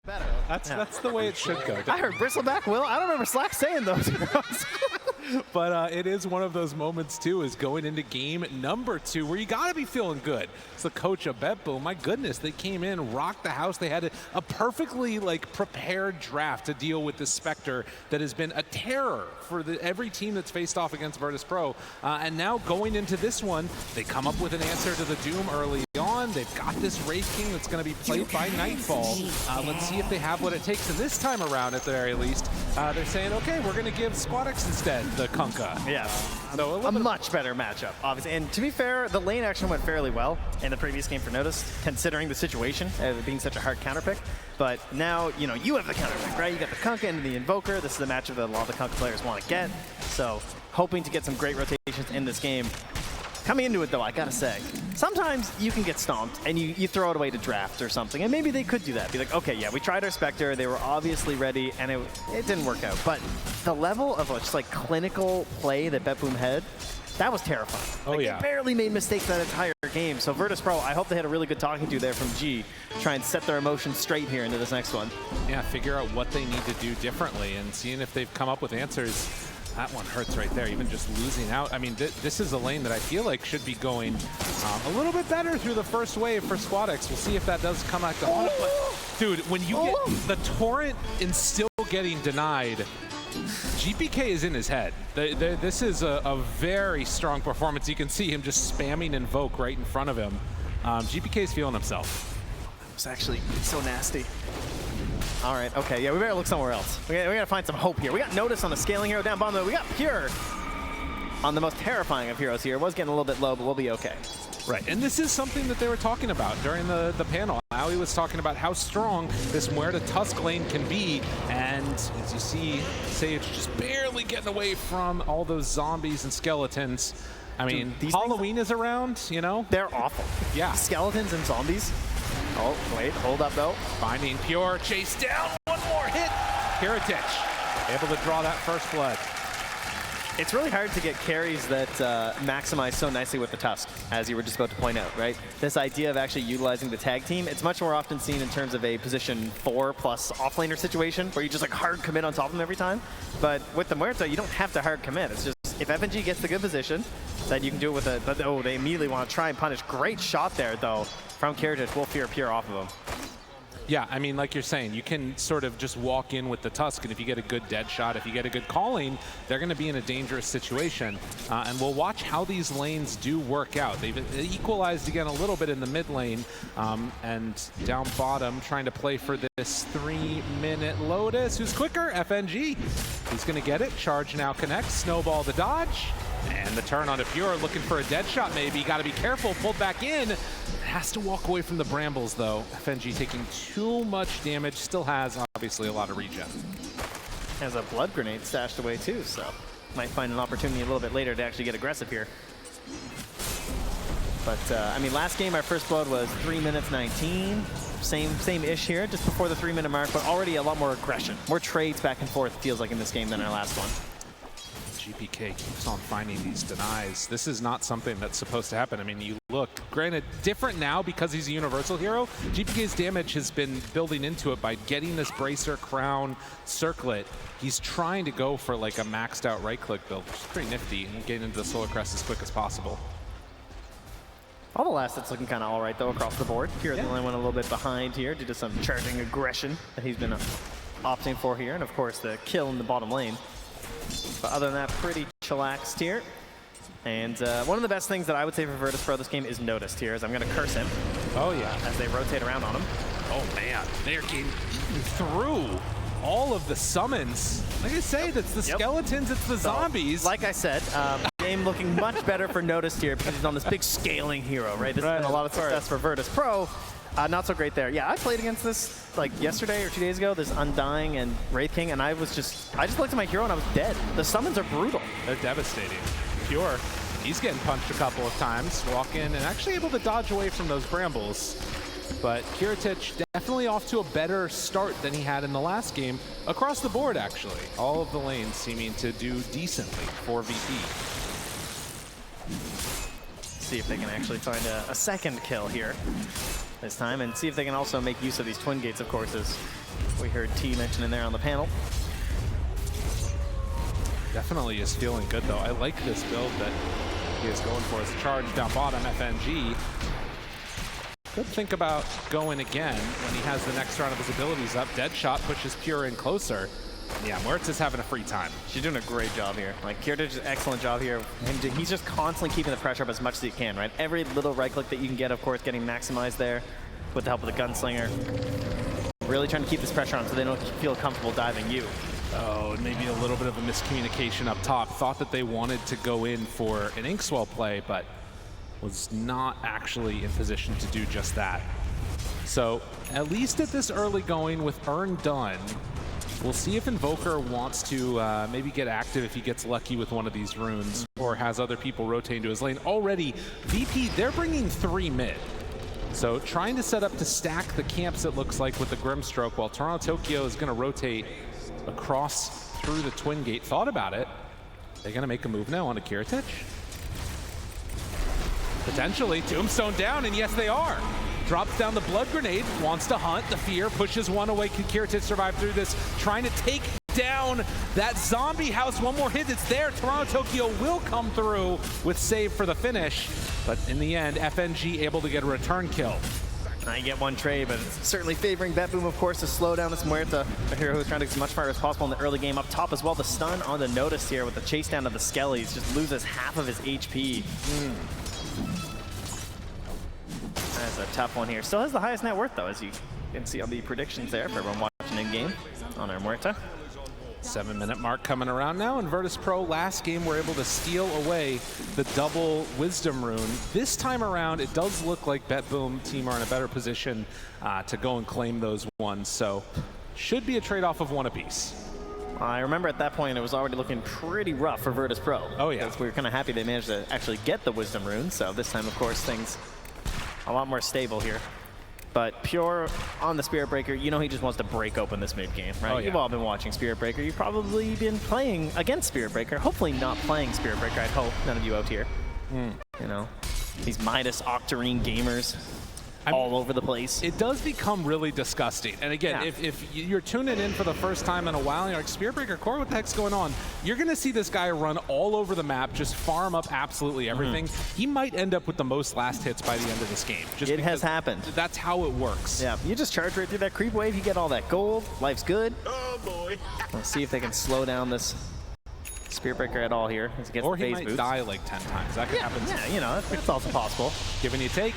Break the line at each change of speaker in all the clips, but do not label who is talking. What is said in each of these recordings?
Better.
That's the way it should go.
I heard Bristleback Will. I don't remember Slack saying those.
But it is one of those moments, too, is going into game number 2 where you got to be feeling good. It's the coach of BetBoom. My goodness, they came in, rocked the house. They had a perfectly prepared draft to deal with this Spectre that has been a terror for every team that's faced off against Virtus.pro. And now going into this one, they come up with an answer to the Doom early on. They've got this Wraith King that's going to be played by Nightfall. Let's see if they have what it takes. And this time around, at the very least, they're saying, okay, we're going to give Squadix instead the Kunkka.
Yes.
So
a much better matchup, obviously. And to be fair, the lane action went fairly well in the previous game for Notice, considering the situation, being such a hard counterpick. But now, you have the counterpick, right? You got the Kunkka and the Invoker. This is a matchup that a lot of the Kunkka players want to get. So hoping to get some great rotations in this game. Coming into it, though, I gotta say, sometimes you can get stomped and you throw it away to draft or something, and maybe they could do that. Be like, okay, yeah, we tried our Spectre, they were obviously ready, and it didn't work out. But the level of just clinical play that BetBoom had, that was terrifying. They barely made mistakes that entire game. So Virtus.pro, I hope they had a really good talking to there from G, try and set their emotions straight here into this next one.
Yeah, figure out what they need to do differently and seeing if they've come up with answers. That one hurts right there, even just losing out. I mean, this is a lane that I feel like should be going a little bit better through the first wave for Squadix. We'll see if that does come back to haunt it. But, dude, when you get the Torrent and still getting denied, GPK is in his head. This is a very strong performance. You can see him just spamming Invoke right in front of him. GPK is feeling himself.
It's actually so nasty. All right, okay, yeah, we better look somewhere else. We gotta find some hope here. We got Notice on the scaling hero down bottom, though. We got Pure on the most terrifying of heroes here. It was getting a little bit low, but we'll be okay.
Right, and this is something that they were talking about during the panel. Howie was talking about how strong this Muerta Tusk lane can be, and as you see, Sage just barely getting away from all those zombies and skeletons. I mean, Halloween is around,
They're awful.
Yeah.
Skeletons and zombies. Oh, wait, hold up, though.
Finding Pure, chase down, one more hit. Kiritich able to draw that first blood.
It's really hard to get carries that maximize so nicely with the Tusk, as you were just about to point out, right? This idea of actually utilizing the tag team, it's much more often seen in terms of a position 4+ offlaner situation, where you just hard commit on top of them every time. But with the Muerta, you don't have to hard commit. It's just, if FNG gets the good position, then you can do it with but they immediately want to try and punish. Great shot there, though, from Kiritich. Will fear Pure off of him.
Yeah, I mean, like you're saying, you can sort of just walk in with the Tusk, and if you get a good dead shot, if you get a good calling, they're going to be in a dangerous situation. And we'll watch how these lanes do work out. They've equalized again a little bit in the mid lane, and down bottom, trying to play for this 3-minute Lotus. Who's quicker? FNG. He's going to get it. Charge now connects. Snowball the dodge. And the turn onto Pure, looking for a dead shot maybe. Got to be careful, pulled back in. Has to walk away from the brambles though. FNG taking too much damage, still has obviously a lot of regen.
Has a blood grenade stashed away too, so might find an opportunity a little bit later to actually get aggressive here. But I mean, last game our first blood was 3 minutes 19. Same-ish here, just before the 3-minute mark, but already a lot more aggression. More trades back and forth, it feels like, in this game than our last one.
GPK keeps on finding these denies. This is not something that's supposed to happen. I mean, you look, granted, different now because he's a universal hero. GPK's damage has been building into it by getting this Bracer, Crown, Circlet. He's trying to go for a maxed out right-click build, which is pretty nifty, and getting into the Solar Crest as quick as possible.
All the last that's looking kind of all right, though, across the board. Here, the only one a little bit behind here due to some charging aggression that he's been opting for here, and of course the kill in the bottom lane. But other than that, pretty chillaxed here. And one of the best things that I would say for Virtus.pro this game is Noticed here, as I'm going to curse him.
Oh, yeah.
As they rotate around on him.
Oh, man. They're getting through all of the summons. Like I say, that's the skeletons, it's the zombies.
Like I said, game looking much better for Noticed here because he's on this big scaling hero, right? This has been a lot of success for Virtus.pro. Not so great there. Yeah, I played against this yesterday or 2 days ago, this Undying and Wraith King, and I just looked at my hero and I was dead. The summons are brutal.
They're devastating. Pure, he's getting punched a couple of times, walk in and actually able to dodge away from those brambles. But Kiritich definitely off to a better start than he had in the last game. Across the board, actually. All of the lanes seeming to do decently for VP.
See if they can actually find a second kill here this time, and see if they can also make use of these twin gates, of course, as we heard T mentioning there on the panel.
Definitely is feeling good, though. I like this build that he is going for. His charge down bottom, FNG. Could think about going again when he has the next round of his abilities up. Deadshot pushes Pure in closer. Yeah, Muertz is having a free time.
She's doing a great job here. Like, Kiritich does an excellent job here. He's just constantly keeping the pressure up as much as he can, right? Every little right click that you can get, of course, getting maximized there with the help of the gunslinger. Really trying to keep this pressure on so they don't feel comfortable diving you.
Oh, maybe a little bit of a miscommunication up top. Thought that they wanted to go in for an Inkswell play, but was not actually in position to do just that. So, at least at this early going with Earn done, we'll see if Invoker wants to maybe get active if he gets lucky with one of these runes or has other people rotate into his lane. Already, VP, they're bringing 3 mid. So trying to set up to stack the camps, it looks like, with the Grimstroke, while Toronto Tokyo is going to rotate across through the Twin Gate. Thought about it. They're going to make a move now onto Kiritich. Potentially. Tombstone down, and yes, they are. Drops down the Blood Grenade, wants to hunt. The Fear pushes one away. Can Kiritich survive through this? Trying to take down that zombie house. One more hit, it's there. Toronto Tokyo will come through with save for the finish. But in the end, FNG able to get a return kill.
I get one trade, but it's certainly favoring BetBoom, of course, to slow down this Muerta, a hero who's trying to get as much fire as possible in the early game. Up top as well, the stun on the Notice here with the chase down of the Skellies. Just loses half of his HP. That's a tough one here. Still has the highest net worth, though, as you can see on the predictions there for everyone watching in-game on our Muerta.
7-minute mark coming around now, and Virtus.pro last game were able to steal away the double Wisdom Rune. This time around, it does look like BetBoom team are in a better position to go and claim those ones, so should be a trade-off of one apiece.
I remember at that point it was already looking pretty rough for Virtus.pro.
Oh yeah.
We were kind of happy they managed to actually get the Wisdom Rune, so this time, of course, things a lot more stable here. But Pure on the Spirit Breaker, you know he just wants to break open this mid-game, right?
Oh, yeah.
You've all been watching Spirit Breaker. You've probably been playing against Spirit Breaker. Hopefully not playing Spirit Breaker, I'd hope. None of you out here. You know, these Midas Octarine gamers all over the place.
It does become really disgusting. And again,
Yeah.
if you're tuning in for the first time in a while and you're like, Spirit Breaker Core, what the heck's going on? You're going to see this guy run all over the map, just farm up absolutely everything. He might end up with the most last hits by the end of this game. Just
It has happened.
That's how it works.
Yeah, you just charge right through that creep wave, you get all that gold, life's good.
Oh boy.
Let's see if they can slow down this Spirit Breaker at all here as it gets
Or
the
he
phase
might
boost.
die like 10 times. That could happen.
Yeah, you know, that's also possible.
Give and you take.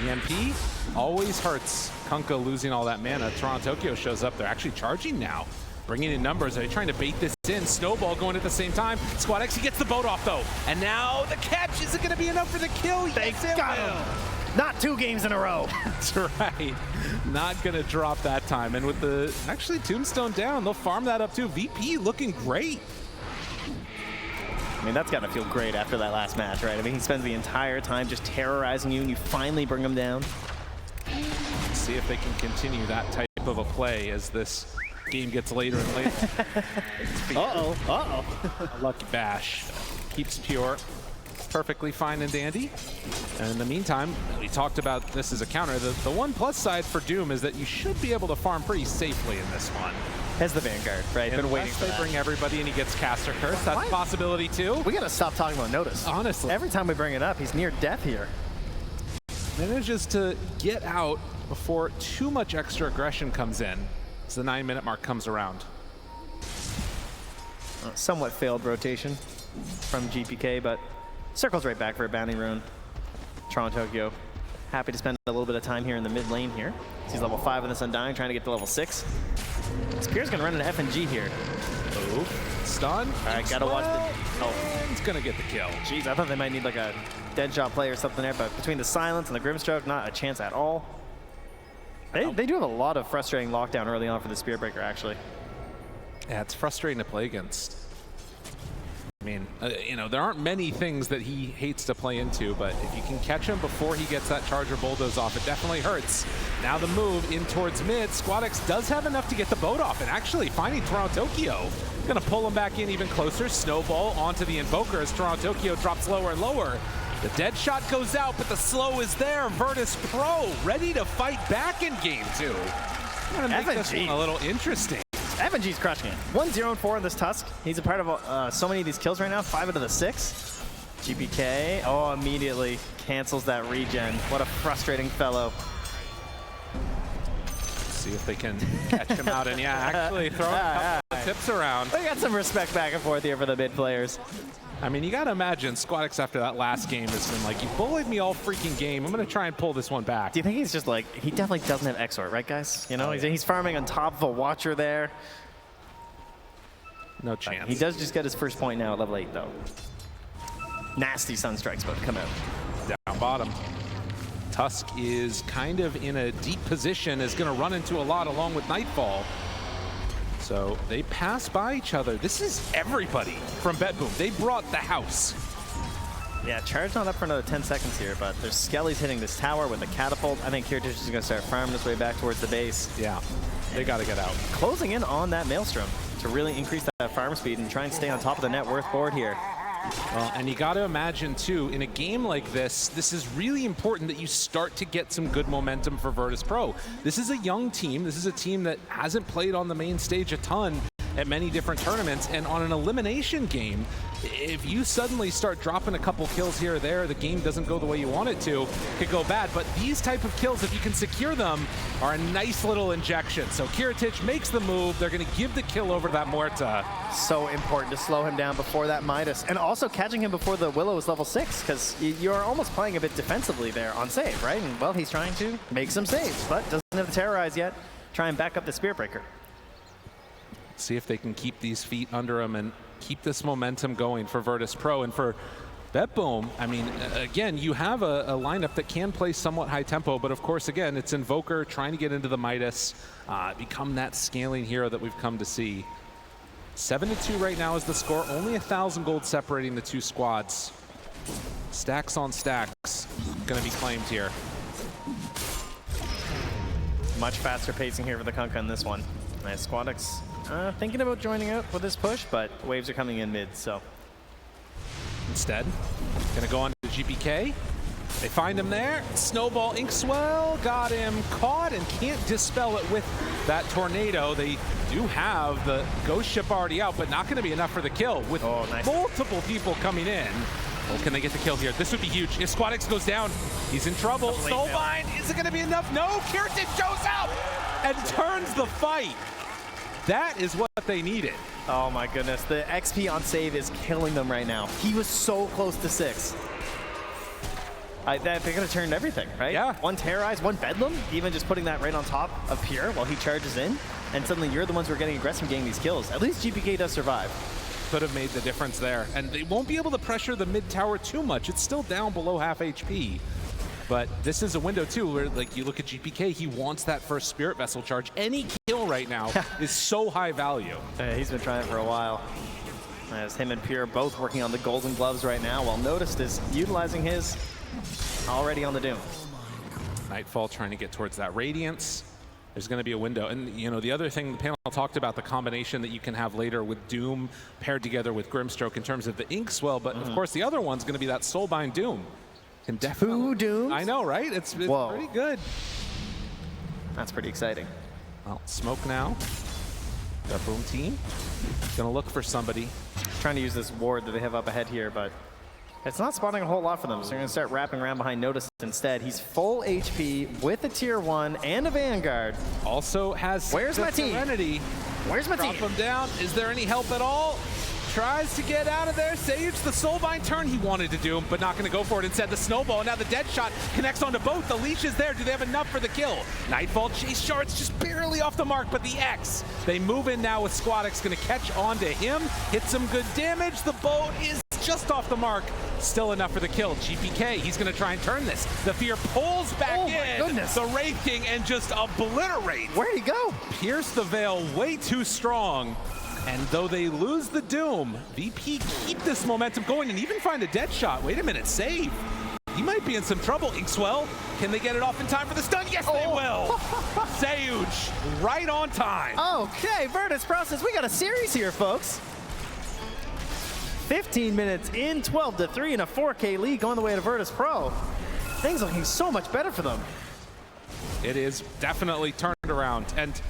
EMP always hurts. Kunkka losing all that mana. Toronto Tokyo shows up. They're actually charging now. Bringing in numbers. Are they trying to bait this in? Snowball going at the same time. Squad X, he gets the boat off though. And now the catch. Is it going to be enough for the kill? Yes, it
got
will.
him. Not 2 games in a row.
That's right. Not going to drop that time. And with the actually Tombstone down, they'll farm that up too. VP looking great.
I mean, that's got to feel great after that last match, right? I mean, he spends the entire time just terrorizing you, and you finally bring him down.
Let's see if they can continue that type of a play as this game gets later and later. A lucky bash keeps Pure perfectly fine and dandy. And in the meantime, we talked about this as a counter. The one plus side for Doom is that you should be able to farm pretty safely in this one.
As the Vanguard, right? Been waiting for
they
that.
bring everybody and he gets Caster Curse. That's
What?
a possibility too.
We got to stop talking about Notice.
Honestly.
Every time we bring it up, he's near death here.
Manages to get out before too much extra aggression comes in as the 9-minute mark comes around.
Somewhat failed rotation from GPK, but circles right back for a bounty rune. Toronto Tokyo happy to spend a little bit of time here in the mid lane here. He's level 5 in this Undying, trying to get to level 6. Spear's gonna run into FNG here.
Oh, stun.
All right, gotta watch the.
Oh, it's gonna get the kill.
Jeez, I thought they might need like a Deadshot play or something there, but between the Silence and the Grimstroke, not a chance at all. They do have a lot of frustrating lockdown early on for the Spirit Breaker, actually.
Yeah, it's frustrating to play against. I mean, you know, there aren't many things that he hates to play into, but if you can catch him before he gets that Charger Bulldoze off, it definitely hurts. Now the move in towards mid. Squad X does have enough to get the boat off, and actually finding Toronto Tokyo. Gonna pull him back in even closer. Snowball onto the Invoker as Toronto Tokyo drops lower and lower. The dead shot goes out, but the slow is there. Virtus.pro ready to fight back in game 2. Gonna make this one a little interesting.
FNG's crushing it. 1-0-4 in this Tusk. He's a part of so many of these kills right now. 5 out of the 6. GPK, oh, immediately cancels that regen. What a frustrating fellow.
See if they can catch him out. And yeah, actually throwing a couple of tips around.
They got some respect back and forth here for the mid players.
I mean, you got to imagine Squadix after that last game has been like, you bullied me all freaking game. I'm going to try and pull this one back.
Do you think he's just like, he definitely doesn't have Exort, right, guys? You know, he's farming on top of a Watcher there.
No chance.
He does just get his first point now at level 8, though. Nasty Sunstrike's about to come out.
Down bottom. Tusk is kind of in a deep position, is going to run into a lot along with Nightfall. So they pass by each other. This is everybody from BetBoom. They brought the house.
Yeah, charge not up for another 10 seconds here, but there's Skelly's hitting this tower with a catapult. I think Kiritich is going to start farming his way back towards the base.
Yeah, they got to get out.
Closing in on that Maelstrom to really increase that farm speed and try and stay on top of the net worth board here.
Well, and you got to imagine, too, in a game like this, this is really important that you start to get some good momentum for Virtus.pro. This is a young team. This is a team that hasn't played on the main stage a ton at many different tournaments. And on an elimination game, if you suddenly start dropping a couple kills here or there, the game doesn't go the way you want it to, could go bad. But these type of kills, if you can secure them, are a nice little injection. So Kiritich makes the move. They're going to give the kill over to that Muerta.
So important to slow him down before that Midas. And also catching him before the Willow is level 6, because you're almost playing a bit defensively there on save, right? And, well, he's trying to make some saves, but doesn't have the Terrorize yet. Try and back up the Spirit Breaker.
See if they can keep these feet under him and keep this momentum going for Virtus.pro. And for BetBoom, I mean, again, you have a lineup that can play somewhat high tempo, but of course, again, it's Invoker trying to get into the Midas, become that scaling hero that we've come to see. 7-2 right now is the score, only 1,000 gold separating the two squads. Stacks on stacks gonna be claimed here.
Much faster pacing here for the Kunkka in this one. Nice Squadix. Thinking about joining up with this push, but waves are coming in mid, so.
Instead, gonna go on to GPK. They find him there. Snowball Inkswell got him caught and can't dispel it with that tornado. They do have the ghost ship already out, but not gonna be enough for the kill with multiple people coming in. Well, can they get the kill here? This would be huge. If Squadix goes down, he's in trouble. Soulbind, is it gonna be enough? No, Kiritich shows up and turns the fight. That is what they needed.
Oh my goodness, the XP on save is killing them right now. He was so close to 6. They could have turned everything, right?
Yeah.
One Terrorize, one Bedlam, even just putting that right on top of Pure while he charges in, and suddenly you're the ones who are getting aggressive getting these kills. At least GPK does survive.
Could have made the difference there. And they won't be able to pressure the mid tower too much. It's still down below half HP. But this is a window, too, where like you look at GPK, he wants that first Spirit Vessel charge. Any kill right now is so high value.
He's been trying it for a while. As him and Pure both working on the Golden Gloves right now, while Noticed is utilizing his already on the Doom.
Nightfall trying to get towards that Radiance. There's going to be a window. And, you know, the other thing the panel talked about, the combination that you can have later with Doom paired together with Grimstroke in terms of the Inkswell. But, of course, the other one's going to be that Soulbind Doom. Can definitely.
2 Dooms?
I know, right? It's pretty good.
That's pretty exciting.
Well, smoke now. The Boom team gonna look for somebody.
Trying to use this ward that they have up ahead here, but it's not spawning a whole lot for them. So they're gonna start wrapping around behind Notice instead. He's full HP with a tier 1 and a Vanguard.
Also has
Where's my team?
Serenity.
Where's my
Drop
team?
him down. Is there any help at all? Tries to get out of there. Sage, the Soulbind turn he wanted to do, but not going to go for it. Instead, the Snowball. Now the Dead Shot connects onto both. The leash is there. Do they have enough for the kill? Nightfall chase shards just barely off the mark, but the X. They move in now with Squadix. Going to catch onto him. Hit some good damage. The boat is just off the mark. Still enough for the kill. GPK, he's going to try and turn this. The Fear pulls back in.
Goodness.
The Wraith King and just obliterates.
Where'd he go?
Pierce the Veil way too strong. And though they lose the Doom, VP keep this momentum going and even find a dead shot. Wait a minute, save. He might be in some trouble. Inkswell, can they get it off in time for the stun? Yes, they will. Sage, right on time.
Okay, Virtus.pro says we got a series here, folks. 15 minutes in, 12-3 in a 4K lead going the way to Virtus.pro. Things looking so much better for them.
It is definitely turning around. And,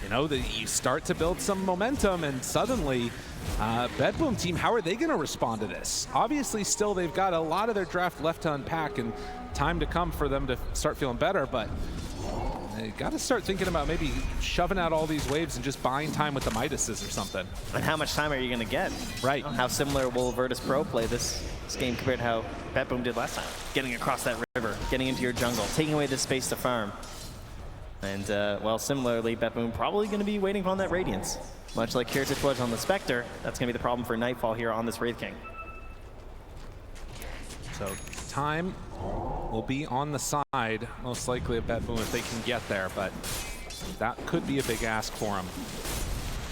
you know, you start to build some momentum, and suddenly, BetBoom team, how are they going to respond to this? Obviously, still, they've got a lot of their draft left to unpack and time to come for them to start feeling better, but they got to start thinking about maybe shoving out all these waves and just buying time with the Midases or something.
And how much time are you going to get?
Right.
How similar will Virtus.pro play this game compared to how BetBoom did last time? Getting across that river, getting into your jungle, taking away the space to farm. And, well, similarly, BetBoom probably going to be waiting on that Radiance. Much like Heritage was on the Spectre, that's going to be the problem for Nightfall here on this Wraith King.
So time will be on the side, most likely, of BetBoom if they can get there, but that could be a big ask for them.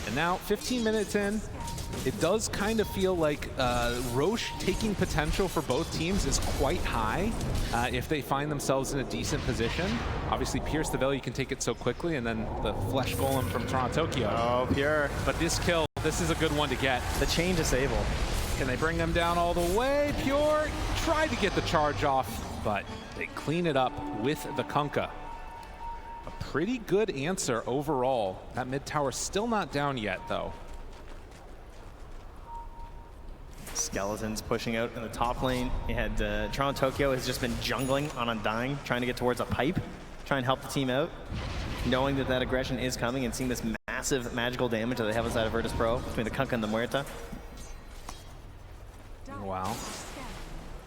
And now, 15 minutes in, it does kind of feel like Roche taking potential for both teams is quite high if they find themselves in a decent position. Obviously, Pierce the Veil, you can take it so quickly, and then the Flesh Golem from Toronto Tokyo.
Oh, Pure.
But this kill, this is a good one to get.
The chain disable.
Can they bring them down all the way? Pure tried to get the charge off, but they clean it up with the Kunkka. A pretty good answer overall. That mid tower still not down yet, though.
Skeletons pushing out in the top lane. You had Toronto Tokyo has just been jungling on Undying, trying to get towards a pipe, trying to help the team out, knowing that that aggression is coming and seeing this massive magical damage that they have inside of Virtus.pro between the Kunkka and the Muerta.
Wow.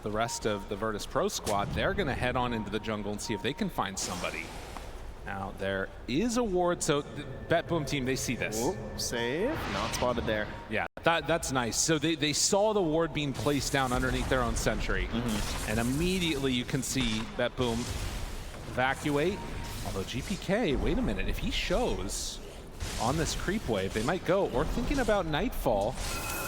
The rest of the Virtus.pro squad, they're going to head on into the jungle and see if they can find somebody. Now, there is a ward, so the BetBoom team, they see this.
Whoop, save. Not spotted there.
Yeah, that's nice. So they saw the ward being placed down underneath their own sentry, and immediately you can see BetBoom evacuate. Although GPK, wait a minute, if he shows on this creep wave, they might go. Or thinking about Nightfall,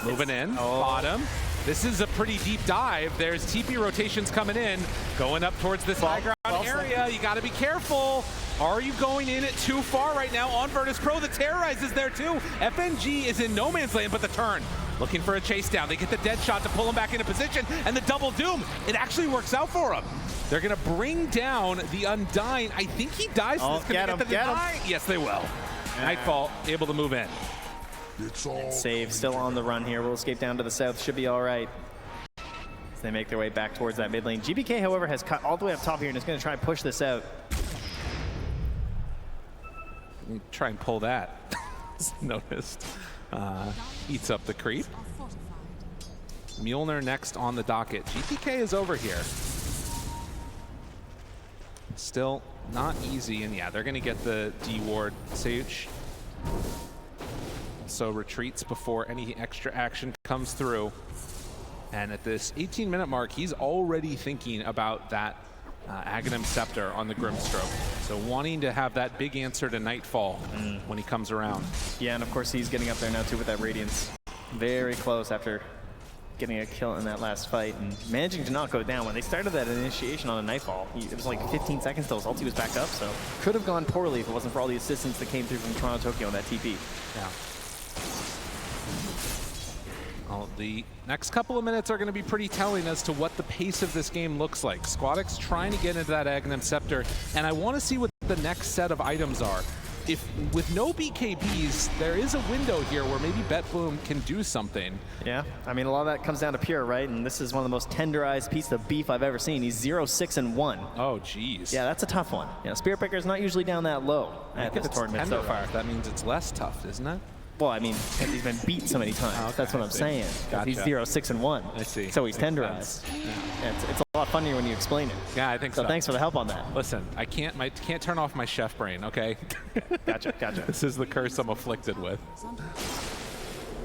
moving in, bottom. This is a pretty deep dive. There's TP rotations coming in, going up towards this high ground area. You got to be careful. Are you going in it too far right now on Virtus.pro? The Terrorize is there too. FNG is in no man's land, but the turn. Looking for a chase down. They get the dead shot to pull him back into position, and the double doom. It actually works out for him. They're going to bring down the Undying. I think he dies.
Oh, get him.
Yes, they will. Nightfall able to move in.
Save still on the run here. Will escape down to the south. Should be all right. As they make their way back towards that mid lane. GPK, however, has cut all the way up top here and is going to try and push this out.
Try and pull that. Noticed. Eats up the creep. Mjolnir next on the docket. GPK is over here. Still not easy, and yeah, they're going to get the D ward. Sage so retreats before any extra action comes through. And at this 18-minute mark, he's already thinking about that Aghanim Scepter on the Grimstroke. So wanting to have that big answer to Nightfall when he comes around.
Yeah, and of course he's getting up there now too with that Radiance. Very close after getting a kill in that last fight and managing to not go down. When they started that initiation on a Nightfall, it was like 15 seconds till his ulti was back up, so could have gone poorly if it wasn't for all the assistance that came through from Toronto Tokyo on that TP.
Yeah. Well, the next couple of minutes are going to be pretty telling as to what the pace of this game looks like. Squadix trying to get into that Aghanim Scepter, and I want to see what the next set of items are. If with no BKBs, there is a window here where maybe BetBoom can do something.
Yeah, I mean, a lot of that comes down to Pure, right? And this is one of the most tenderized pieces of beef I've ever seen. He's 0-6-1.
Oh, geez.
Yeah, that's a tough one. You know, Spirit Breaker's not usually down that low at this tournament so far.
That means it's less tough, isn't it?
Well, I mean, he's been beat so many times.
Okay,
that's what I'm saying.
Gotcha.
He's 0-6-1.
I see.
So he's tenderized. Yeah, it's a lot funnier when you explain it.
Yeah, I think so.
So thanks for the help on that.
Listen, I can't turn off my chef brain, okay?
Gotcha.
This is the curse I'm afflicted with.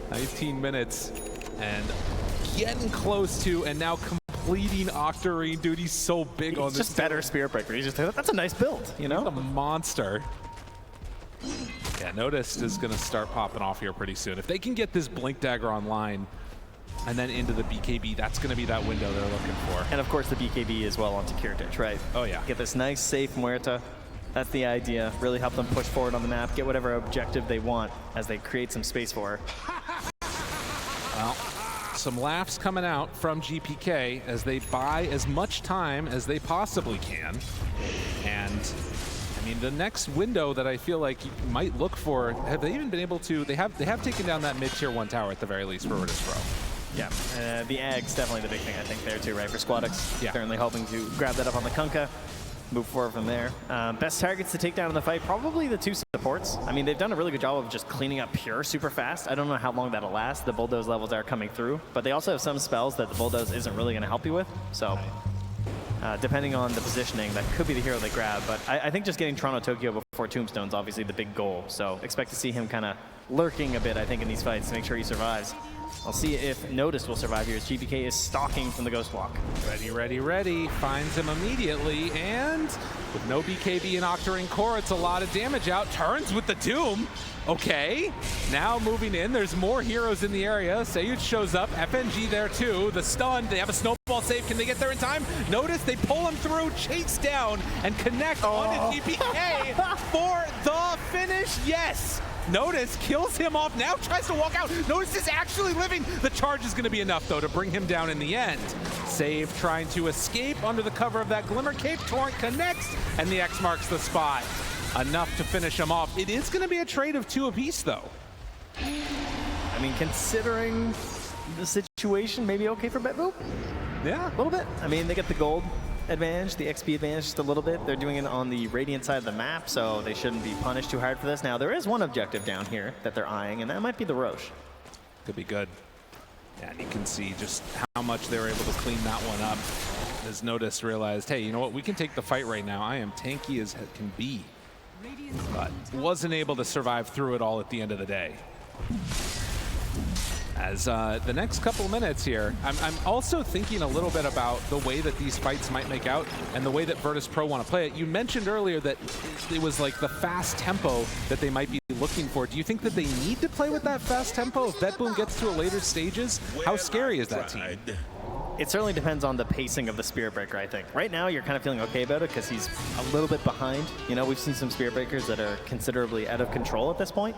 19 minutes and getting close to, and now completing Octarine. Dude, he's so big on this.
He's just better Spirit Breaker. He's just, that's a nice build, you know?
He's a monster. Yeah, Noticed is going to start popping off here pretty soon. If they can get this Blink Dagger online and then into the BKB, that's going to be that window they're looking for.
And of course the BKB as well onto Kiritich, right?
Oh yeah.
Get this nice, safe Muerta. That's the idea. Really help them push forward on the map, get whatever objective they want as they create some space for her.
Well, some laughs coming out from GPK as they buy as much time as they possibly can. And I mean, the next window that I feel like you might look for, have they even been able to, they have taken down that mid-tier 1 tower at the very least for Virtus.pro.
Yeah, the Ag's definitely the big thing, I think, there too, right, for Squadix.
Yeah.
Certainly hoping to grab that up on the Kunkka, move forward from there. Best targets to take down in the fight, probably the 2 supports. I mean, they've done a really good job of just cleaning up Pure super fast. I don't know how long that'll last. The Bulldoze levels are coming through, but they also have some spells that the Bulldoze isn't really going to help you with. So, depending on the positioning, that could be the hero they grab. But I think just getting Toronto-Tokyo before Tombstone is obviously the big goal. So, expect to see him kind of lurking a bit, I think, in these fights to make sure he survives. I'll see if Notice will survive here as GBK is stalking from the Ghost Walk.
Ready, ready, ready. Finds him immediately, and with no BKB and Octarine Core, it's a lot of damage out. Turns with the Doom. Okay, now moving in. There's more heroes in the area. Sayuj shows up. FNG there too. The stun. They have a snowball save. Can they get there in time? Notice they pull him through, chase down, and connect onto GBK for the finish. Yes. Notice kills him off, now tries to walk out. Notice is actually living. The charge is going to be enough, though, to bring him down in the end. Save trying to escape under the cover of that Glimmer Cape. Torrent connects, and the X marks the spot. Enough to finish him off. It is going to be a trade of 2 apiece, though.
I mean, considering the situation, maybe okay for BetBoom?
Yeah.
A little bit. I mean, they get the gold advantage, the XP advantage just a little bit. They're doing it on the Radiant side of the map, so they shouldn't be punished too hard for this. Now, there is one objective down here that they're eyeing, and that might be the Roche.
Could be good. Yeah, and you can see just how much they were able to clean that one up. As Notice realized, hey, you know what? We can take the fight right now. I am tanky as it can be. But wasn't able to survive through it all at the end of the day. As the next couple minutes here, I'm also thinking a little bit about the way that these fights might make out and the way that Virtus.pro want to play it. You mentioned earlier that it was like the fast tempo that they might be looking for. Do you think that they need to play with that fast tempo if BetBoom gets to a later stages? How scary is that team?
It certainly depends on the pacing of the Spirit Breaker, I think. Right now, you're kind of feeling okay about it because he's a little bit behind. You know, we've seen some Spirit Breakers that are considerably out of control at this point.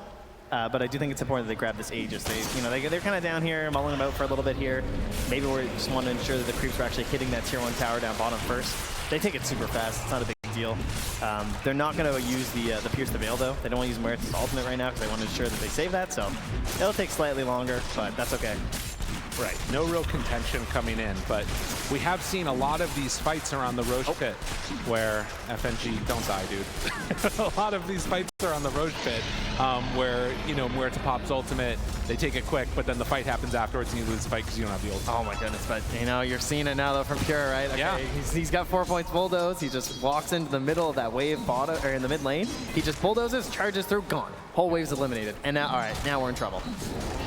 But I do think it's important that they grab this Aegis. They're kind of down here, mulling about for a little bit here. Maybe we just want to ensure that the creeps are actually hitting that tier 1 tower down bottom first. They take it super fast. It's not a big deal. They're not going to use the Pierce the Veil, though. They don't want to use Merit's ultimate right now because they want to ensure that they save that. So it'll take slightly longer, but that's okay.
Right, no real contention coming in, but we have seen a lot of these fights around the Roche pit where FNG, don't die, dude. A lot of these fights are on the Roche pit where, you know, Muerta pops ultimate, they take it quick, but then the fight happens afterwards and you lose the fight because you don't have the ultimate.
Oh my goodness, but you know, you're seeing it now though from Pure, right? Okay,
yeah.
He's got 4 points bulldoze. He just walks into the middle of that wave bottom, or in the mid lane. He just bulldozes, charges through, gone. Whole wave's eliminated. And now, all right, now we're in trouble.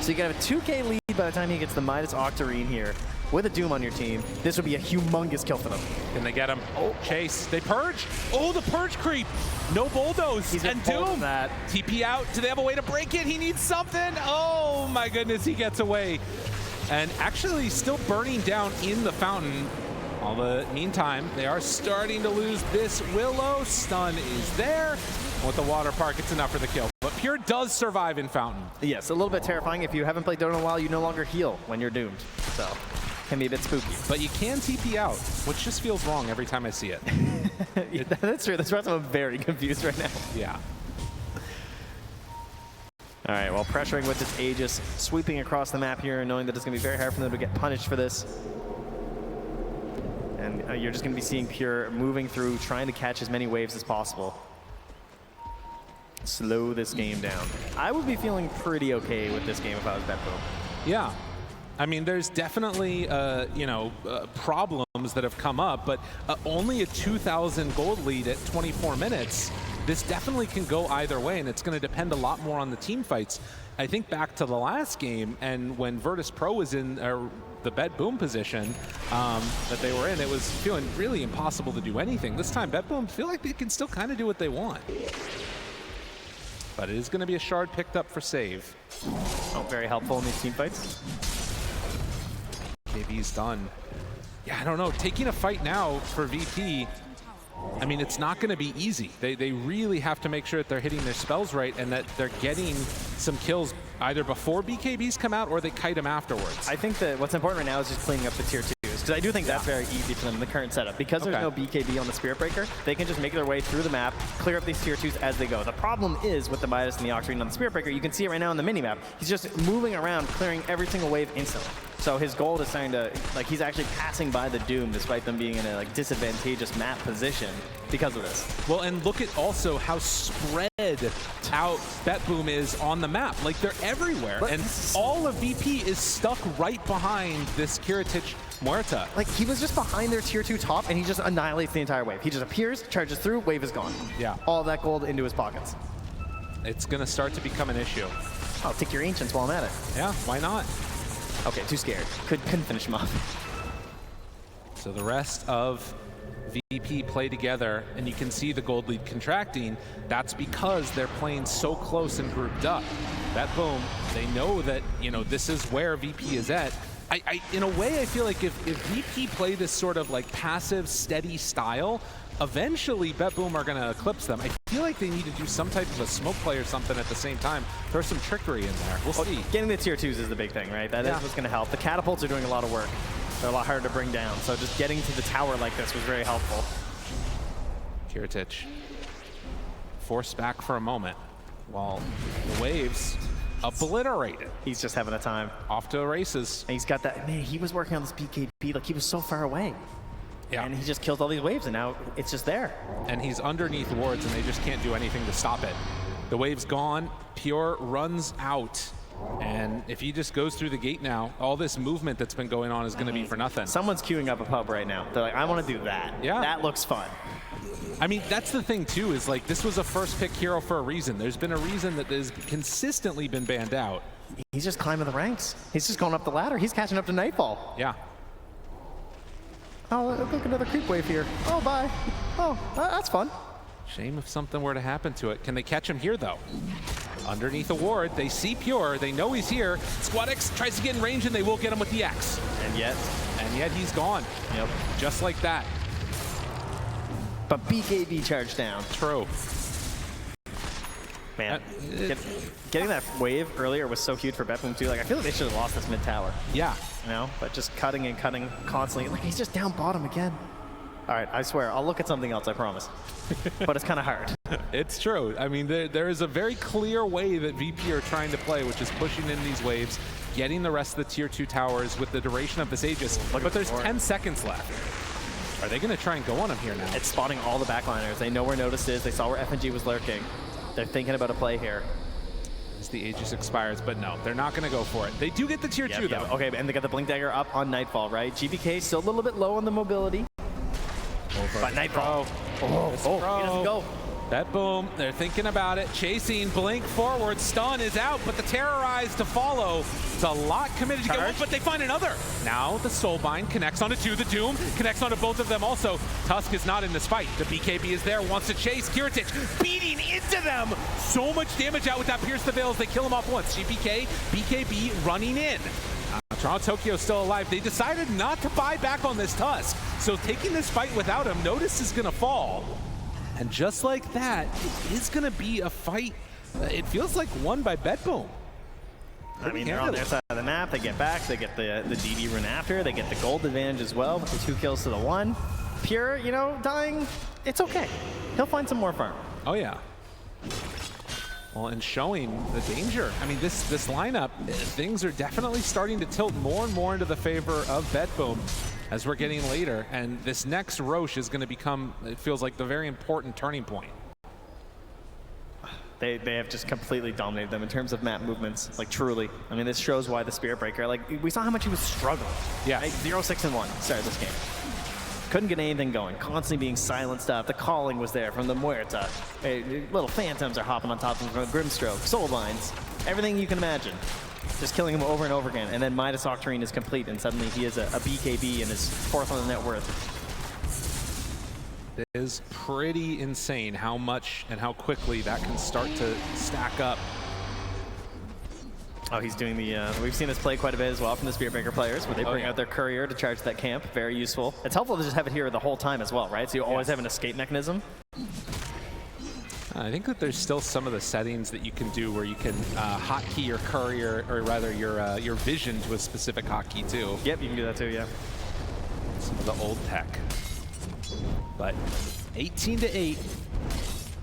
So you got a 2K lead by the time he gets the Midas Octarine here. With a Doom on your team, this would be a humongous kill for them.
Can they get him? Oh, chase. They purge. Oh, the purge creep. No bulldoze.
He's
and Doom.
That.
TP out. Do they have a way to break it? He needs something. Oh my goodness, he gets away. And actually still burning down in the fountain. All the meantime, they are starting to lose this Willow. Stun is there. With the water park, it's enough for the kill. But Pure does survive in fountain.
Yes, a little bit terrifying. If you haven't played Dota in a while, you no longer heal when you're doomed. So, can be a bit spooky.
But you can TP out, which just feels wrong every time I see it.
Yeah, that's true. That's why I'm very confused right now.
Yeah.
All right, well, pressuring with this Aegis, sweeping across the map here, knowing that it's going to be very hard for them to get punished for this. And you're just going to be seeing Pure moving through, trying to catch as many waves as possible. Slow this game down. I would be feeling pretty okay with this game if I was BetBoom.
Yeah. I mean, there's definitely, problems that have come up, but only a 2,000 gold lead at 24 minutes. This definitely can go either way, and it's going to depend a lot more on the team fights. I think back to the last game, and when Virtus.pro was in the BetBoom position that they were in, it was feeling really impossible to do anything. This time, BetBoom feel like they can still kind of do what they want. But it is going to be a shard picked up for save.
Oh, very helpful in these team fights.
JB's done. Yeah, I don't know. Taking a fight now for VP, I mean, it's not going to be easy. They really have to make sure that they're hitting their spells right and that they're getting some kills either before BKBs come out or they kite them afterwards.
I think that what's important right now is just cleaning up the tier 2s. because I do think that's very easy for them in the current setup. Because there's no BKB on the Spirit Breaker, they can just make their way through the map, clear up these tier 2s as they go. The problem is with the Midas and the Octarine on the Spirit Breaker, you can see it right now on the minimap. He's just moving around, clearing every single wave instantly. So his gold is starting to, like, he's actually passing by the Doom despite them being in a like disadvantageous map position because of this.
Well, and look at also how spread out BetBoom is on the map. Like, they're everywhere, and all of VP is stuck right behind this Kiritich Muerta.
Like, he was just behind their tier 2 top, and he just annihilates the entire wave. He just appears, charges through, wave is gone.
Yeah.
All that gold into his pockets.
It's going to start to become an issue.
I'll take your Ancients while I'm at it.
Yeah, why not?
Okay, too scared. Couldn't finish him off.
So the rest of VP play together, and you can see the gold lead contracting. That's because they're playing so close and grouped up. BetBoom, they know that, you know, this is where VP is at. In a way, I feel like if VP play this sort of like passive, steady style, eventually BetBoom are going to eclipse them. I feel like they need to do some type of a smoke play or something at the same time. Throw some trickery in there. We'll see.
Getting the tier 2s is the big thing, right? That is what's going to help. The catapults are doing a lot of work. They're a lot harder to bring down. So just getting to the tower like this was very helpful.
Kiritich forced back for a moment while the waves obliterated.
He's just having a time.
Off to the races.
And he's got that, man, he was working on this BKB, like he was so far away.
Yeah.
And he just killed all these waves, and now it's just there.
And he's underneath wards, and they just can't do anything to stop it. The wave's gone. Pure runs out. And if he just goes through the gate now, all this movement that's been going on is going to be for nothing.
Someone's queuing up a pub right now. They're like, I want to do that.
Yeah.
That looks fun.
I mean, that's the thing, too, is like this was a first pick hero for a reason. There's been a reason that has consistently been banned out.
He's just climbing the ranks. He's just going up the ladder. He's catching up to Nightfall.
Yeah.
Oh, look, another creep wave here. Oh, bye. Oh, that's fun.
Shame if something were to happen to it. Can they catch him here, though? Underneath the ward, they see Pure. They know he's here. Squad X tries to get in range, and they will get him with the X.
And yet
he's gone.
Yep.
Just like that.
But BKB charged down.
True.
Man, getting that wave earlier was so huge for BetBoom too. Like, I feel like they should have lost this mid tower.
Yeah.
You know, but just cutting and cutting constantly. Like, he's just down bottom again. All right, I swear, I'll look at something else, I promise. But it's kind of hard.
It's true. I mean, there is a very clear way that VP are trying to play, which is pushing in these waves, getting the rest of the tier 2 towers with the duration of this Aegis. But there's 10 seconds left. Are they going to try and go on him here now?
It's spotting all the backliners. They know where Notice is. They saw where FNG was lurking. They're thinking about a play here.
As the Aegis expires, but no, they're not going to go for it. They do get the tier 2, though.
Okay, and they got the Blink Dagger up on Nightfall, right? GBK still a little bit low on the mobility. But Nightfall. He doesn't go.
BetBoom, they're thinking about it. Chasing, blink forward, stun is out, but the Terrorize to follow. It's a lot committed to get one, but they find another. Now the Soulbind connects onto 2, the Doom connects onto both of them also. Tusk is not in this fight. The BKB is there, wants to chase. Kiritich beating into them. So much damage out with that Pierce the Veil as they kill him off once. GPK, BKB running in. Toronto Tokyo still alive. They decided not to buy back on this Tusk. So taking this fight without him, Notice is going to fall. And just like that, it is going to be a fight. It feels like won by BetBoom.
I mean, they're on their side of the map. They get back. They get the DD rune after. They get the gold advantage as well with the 2 kills to the 1. Pure, you know, dying, it's okay. He'll find some more farm.
Oh, yeah. Well, and showing the danger. I mean, this lineup, things are definitely starting to tilt more and more into the favor of BetBoom as we're getting later. And this next Roche is going to become, it feels like, the very important turning point.
They have just completely dominated them in terms of map movements, like truly. I mean, this shows why the Spirit Breaker, like, we saw how much he was struggling.
Yeah.
Right? 0-6-1 started this game. Couldn't get anything going, constantly being silenced up. The calling was there from the Muerta. Little phantoms are hopping on top of him from Grimstroke, Soulbinds, everything you can imagine. Just killing him over and over again. And then Midas Octarine is complete, and suddenly he is a BKB and is 4th on the net worth.
It is pretty insane how much and how quickly that can start to stack up.
Oh, he's doing the, we've seen this play quite a bit as well from the Spirit Breaker players, where they bring out their courier to charge that camp. Very useful. It's helpful to just have it here the whole time as well, right? So you always have an escape mechanism.
I think that there's still some of the settings that you can do where you can hotkey your courier, or rather your vision to a specific hotkey too.
Yep, you can do that too, yeah.
Some of the old tech. But 18-8,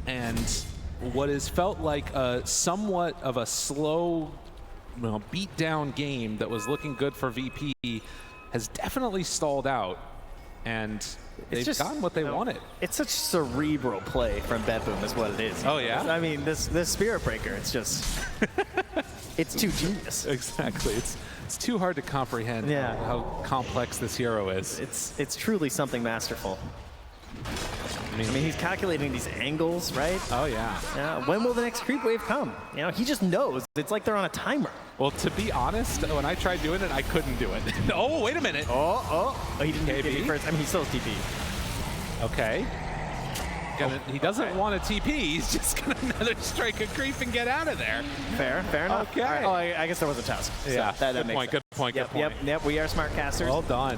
and what has felt like a somewhat of a slow, beat down game that was looking good for VP has definitely stalled out, and they've gotten what they wanted.
It's such cerebral play from BetBoom is what it is.
Oh, yeah?
I mean, this Spirit Breaker, it's just, it's too genius.
Exactly. It's too hard to comprehend how complex this hero is.
It's truly something masterful. I mean, he's calculating these angles, right?
Oh, yeah.
Yeah. When will the next creep wave come? He just knows. It's like they're on a timer.
Well, to be honest, when I tried doing it, I couldn't do it. Oh, wait a minute.
Oh, he didn't get me first. I mean, he still has TP.
Okay. He doesn't want a TP. He's just going to another strike a creep and get out of there.
Fair enough.
Okay.
Right. Oh, I guess there was a tusk.
Yeah,
so that makes sense.
Good point.
Yep, we are smart casters.
Well done.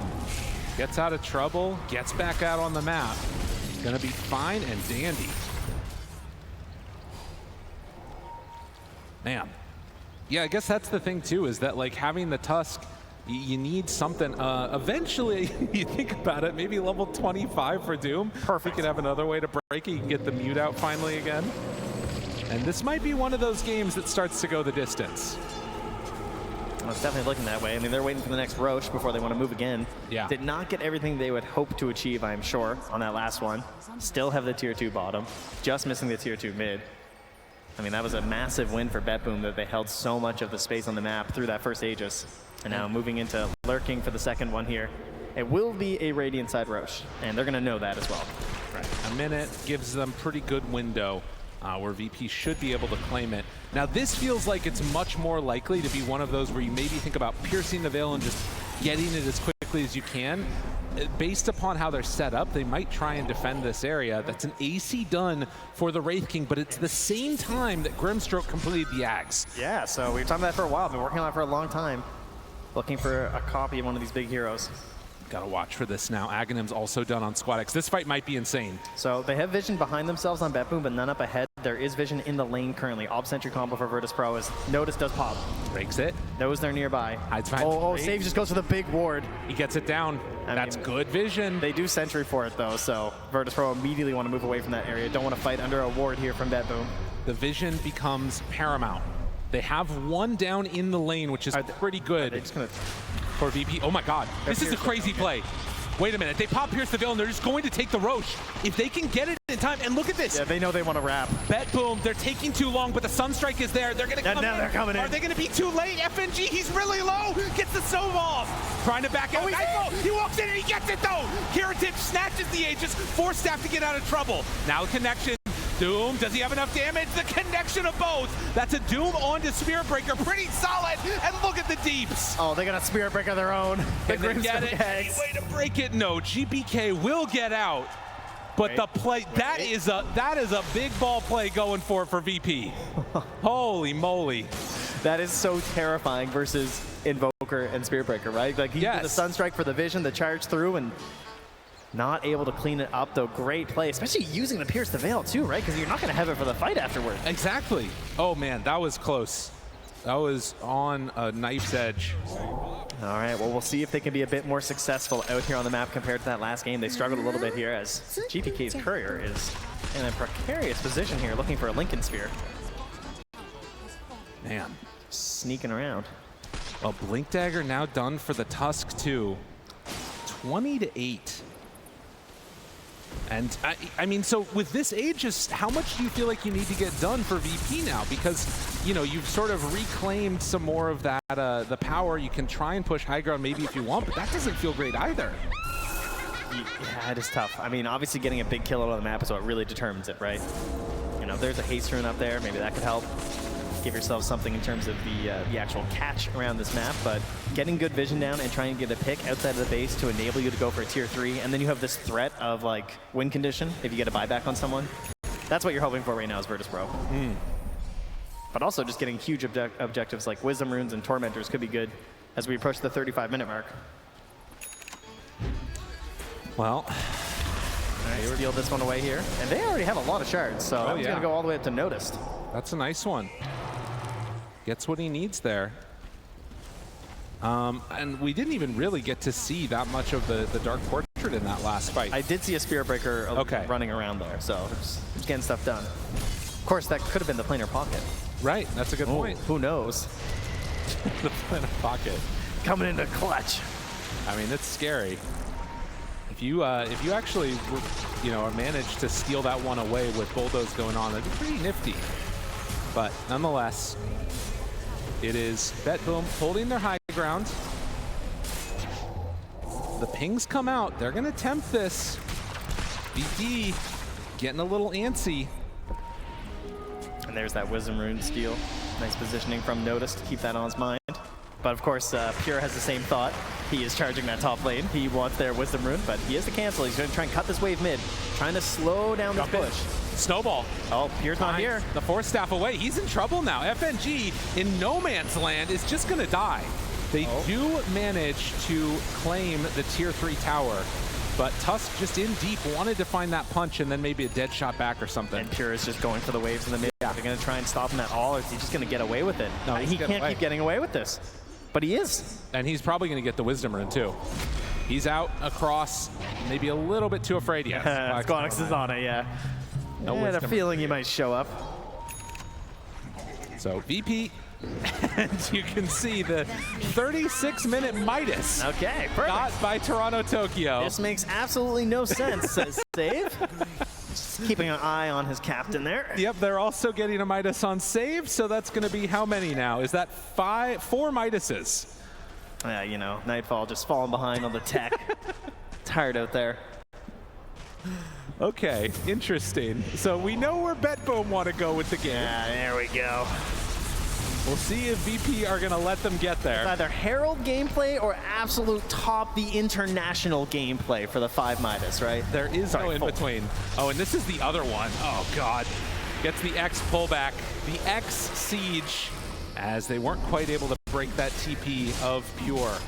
Gets out of trouble, gets back out on the map. Gonna be fine and dandy. Man. Yeah, I guess that's the thing too, is that like having the tusk, you need something. Eventually, you think about it, maybe level 25 for Doom.
Perfect.
You could have another way to break it. You can get the mute out finally again. And this might be one of those games that starts to go the distance.
Well, it's definitely looking that way. I mean, they're waiting for the next Roche before they want to move again.
Yeah.
Did not get everything they would hope to achieve, I'm sure, on that last one. Still have the tier 2 bottom, just missing the tier 2 mid. I mean, that was a massive win for BetBoom that they held so much of the space on the map through that first Aegis. And now moving into lurking for the second one here. It will be a Radiant side Roche, and they're going to know that as well.
Right. A minute gives them pretty good window where VP should be able to claim it. Now, this feels like it's much more likely to be one of those where you maybe think about piercing the veil and just getting it as quickly as you can. Based upon how they're set up, they might try and defend this area. That's an AC done for the Wraith King, but it's the same time that Grimstroke completed the Ags.
Yeah, so we were talking about that for a while. Been working on it for a long time. Looking for a copy of one of these big heroes.
Gotta watch for this now. Aghanim's also done on Squad X. This fight might be insane.
So they have vision behind themselves on BetBoom, but none up ahead. There is vision in the lane currently. Ob Sentry combo for Virtus.pro as Notice does pop.
Breaks it.
Knows they're nearby.
Hides behind
Oh, Save just goes for the big ward.
He gets it down. That's good vision.
They do Sentry for it though, so Virtus.pro immediately want to move away from that area. Don't want to fight under a ward here from BetBoom.
The vision becomes paramount. They have one down in the lane, which is pretty good for VP. Oh my God, this is a crazy play. Wait a minute, they pop Pierce the Veil and they're just going to take the Roche. If they can get it in time, and look at this.
Yeah, they know they want to wrap.
BetBoom, they're taking too long, but the Sunstrike is there. They're going to come
now
in.
They're coming in.
Are they going to be too late? FNG, he's really low. Gets the snowballs. Trying to back out. He walks in and he gets it though. Heritage snatches the Aegis. Force Staff to get out of trouble. Now connection. Doom, does he have enough damage? The connection of both. That's a Doom onto Spirit Breaker. Pretty solid. And look at the deeps.
Oh, they got a Spirit Breaker of their own.
Can they get it? Any way to break it? No. GBK will get out. But the play, that is a big ball play going for VP. Holy moly.
That is so terrifying versus Invoker and Spirit Breaker, right? Like he did the Sunstrike for the vision, the charge through, and not able to clean it up, though. Great play, especially using the Pierce the Veil, too, right? Because you're not going to have it for the fight afterward.
Exactly. Oh, man, that was close. That was on a knife's edge.
All right, well, we'll see if they can be a bit more successful out here on the map compared to that last game. They struggled a little bit here as GPK's Courier is in a precarious position here, looking for a Lincoln Sphere.
Man.
Sneaking around.
Well, Blink Dagger now done for the Tusk, too. 20-8. And I mean, so with this Aegis, how much do you feel like you need to get done for VP now? Because, you know, you've sort of reclaimed some more of that, the power. You can try and push high ground maybe if you want, but that doesn't feel great either.
Yeah, it is tough. I mean, obviously getting a big kill out on the map is what really determines it, right? You know, if there's a haste rune up there, maybe that could help. Give yourself something in terms of the actual catch around this map, but getting good vision down and trying to get a pick outside of the base to enable you to go for a tier 3, and then you have this threat of like win condition if you get a buyback on someone. That's what you're hoping for right now as Virtus.pro. But also just getting huge objectives like Wisdom Runes and Tormentors could be good as we approach the 35-minute mark.
Well,
steal this one away here, and they already have a lot of shards, so that one's gonna go all the way up to Noticed.
That's a nice one. Gets what he needs there. And we didn't even really get to see that much of the Dark Portrait in that last fight.
I did see a Spirit Breaker running around there, so just getting stuff done. Of course, that could have been the planar pocket.
Right, that's a good point.
Who knows?
The planar pocket.
Coming into clutch.
I mean, it's scary. If you actually manage to steal that one away with Bulldoze going on, that'd be pretty nifty. But nonetheless, it is BetBoom holding their high ground. The pings come out. They're going to tempt this. VP getting a little antsy.
And there's that Wisdom Rune steal. Nice positioning from Notice to keep that on his mind. But of course, Pure has the same thought. He is charging that top lane. He wants their Wisdom Rune, but he has to cancel. He's going to try and cut this wave mid, trying to slow down this push.
Snowball.
Oh, Pure's not here.
The Force Staff away. He's in trouble now. FNG in no man's land is just going to die. They do manage to claim the tier 3 tower, but Tusk just in deep wanted to find that punch and then maybe a dead shot back or something.
And Pure is just going for the waves in the mid. Are they going to try and stop him at all, or is he just going to get away with it?
No,
he can't keep getting away with this. But he is.
And he's probably going to get the Wisdom Rune too. He's out across, maybe a little bit too afraid yet.
Squonix is on it, yeah. I had a feeling he might show up.
So VP, and you can see the 36-minute Midas.
Okay, perfect.
Got by Toronto Tokyo.
This makes absolutely no sense, says Save. Just keeping an eye on his captain there.
Yep, they're also getting a Midas on Save, so that's going to be how many now? Is that 4 Midases?
Yeah, you know, Nightfall just falling behind on the tech. Tired out there.
Okay, interesting. So we know where BetBoom want to go with the game.
Yeah, there we go.
We'll see if VP are going to let them get there.
It's either Herald gameplay or absolute top the international gameplay for the 5 Midas, right?
There is no in between. Oh, and this is the other one. Oh, God. Gets the X pullback. The X siege, as they weren't quite able to break that TP of Pure.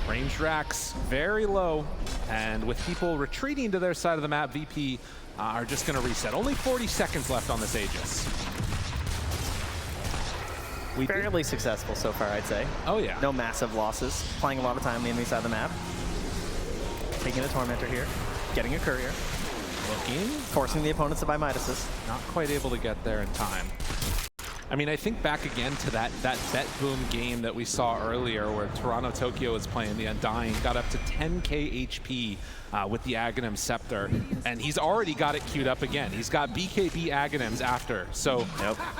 Range racks very low, and with people retreating to their side of the map, VP are just going to reset. Only 40 seconds left on this Aegis.
Fairly successful so far, I'd say.
Oh, yeah.
No massive losses. Playing a lot of time on the enemy side of the map. Taking a Tormentor here. Getting a Courier.
Looking.
Forcing the opponents to buy Midases.
Not quite able to get there in time. I mean, I think back again to that BetBoom game that we saw earlier where Toronto Tokyo was playing the Undying, got up to 10k HP with the Aghanim Scepter, and he's already got it queued up again. He's got BKB Aghanims after, so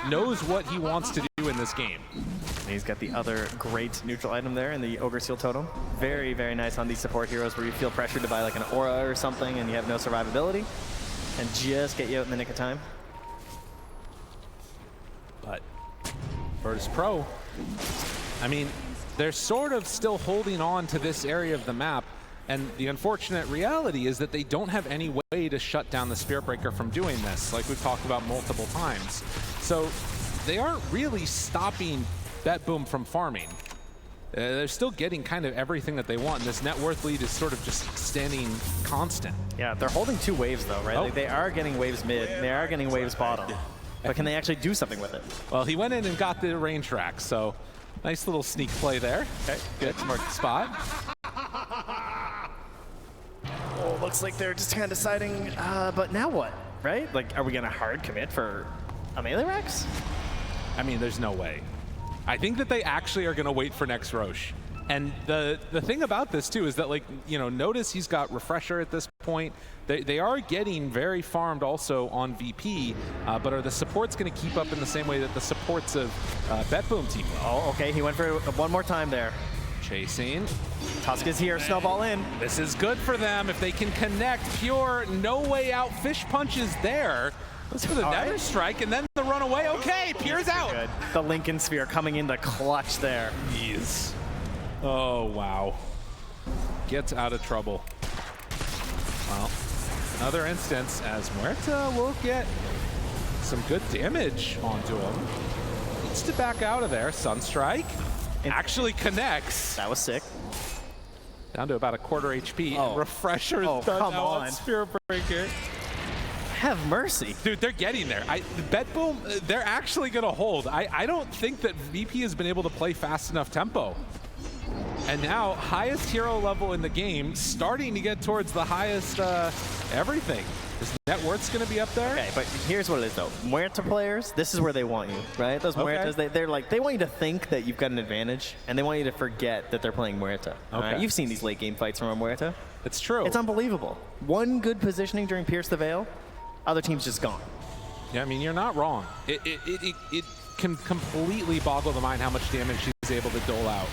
knows what he wants to do in this game.
And he's got the other great neutral item there in the Ogre Seal Totem. Very, very nice on these support heroes where you feel pressured to buy like an aura or something and you have no survivability, and just get you out in the nick of time.
But Virtus.pro, I mean, they're sort of still holding on to this area of the map, and the unfortunate reality is that they don't have any way to shut down the Spirit Breaker from doing this, like we've talked about multiple times. So they aren't really stopping BetBoom from farming. They're still getting kind of everything that they want, and this net worth lead is sort of just standing constant.
Yeah, they're holding 2 waves though, right? Like they are getting waves mid, they are getting waves bottom. But can they actually do something with it?
Well, he went in and got the range rack, so nice little sneak play there. Okay, good, smart spot.
Oh, looks like they're just kind of deciding, but now what, right? Like, are we going to hard commit for a melee Rex?
I mean, there's no way. I think that they actually are going to wait for next Roche. And the thing about this, too, is that, like, you know, notice he's got Refresher at this point. They are getting very farmed also on VP, but are the supports going to keep up in the same way that the supports of BetBoom team?
Oh, okay, he went for it one more time there.
Chasing.
Tusk is here, snowball in.
This is good for them if they can connect. Pure, no way out. Fish punches there. Let's go to the Nether Strike and then the run away. Okay, Pure's out.
Good. The Lincoln Sphere coming into clutch there.
Jeez. Oh, wow. Gets out of trouble. Well, another instance as Muerta will get some good damage onto him. Needs to back out of there. Sunstrike actually connects.
That was sick.
Down to about a quarter HP.
Oh.
Refresher is done
come
now
on.
Spirit Breaker.
have mercy.
Dude, they're getting there. BetBoom, they're actually going to hold. I don't think that VP has been able to play fast enough tempo. And now, highest hero level in the game, starting to get towards the highest everything. Is net worth's going to be up there?
Okay, but here's what it is, though. Muerta players, this is where they want you, right? Those Muertas, they want you to think that you've got an advantage, and they want you to forget that they're playing Muerta.
Okay.
You've seen these late game fights from a Muerta.
It's true.
It's unbelievable. One good positioning during Pierce the Veil, other team's just gone.
Yeah, I mean, you're not wrong. It can completely boggle the mind how much damage she's able to dole out.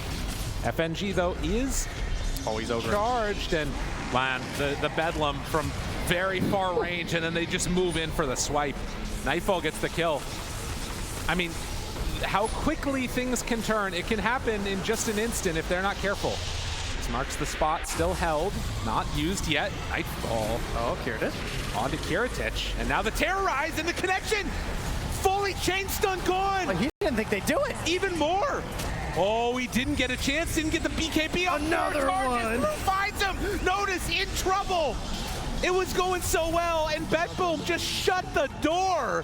FNG, though, is
always
overcharged, and man, the Bedlam from very far range, and then they just move in for the swipe. Nightfall gets the kill. I mean, how quickly things can turn. It can happen in just an instant if they're not careful. This marks the spot, still held, not used yet. Nightfall.
Oh, Kiritich.
On to Kiritich, and now the Terrorize and the connection. Fully chain stun gone.
But he didn't think they'd do it.
Even more. Oh, he didn't get a chance, didn't get the BKB on
another one.
Finds him. Notice in trouble. It was going so well, and BetBoom just shut the door.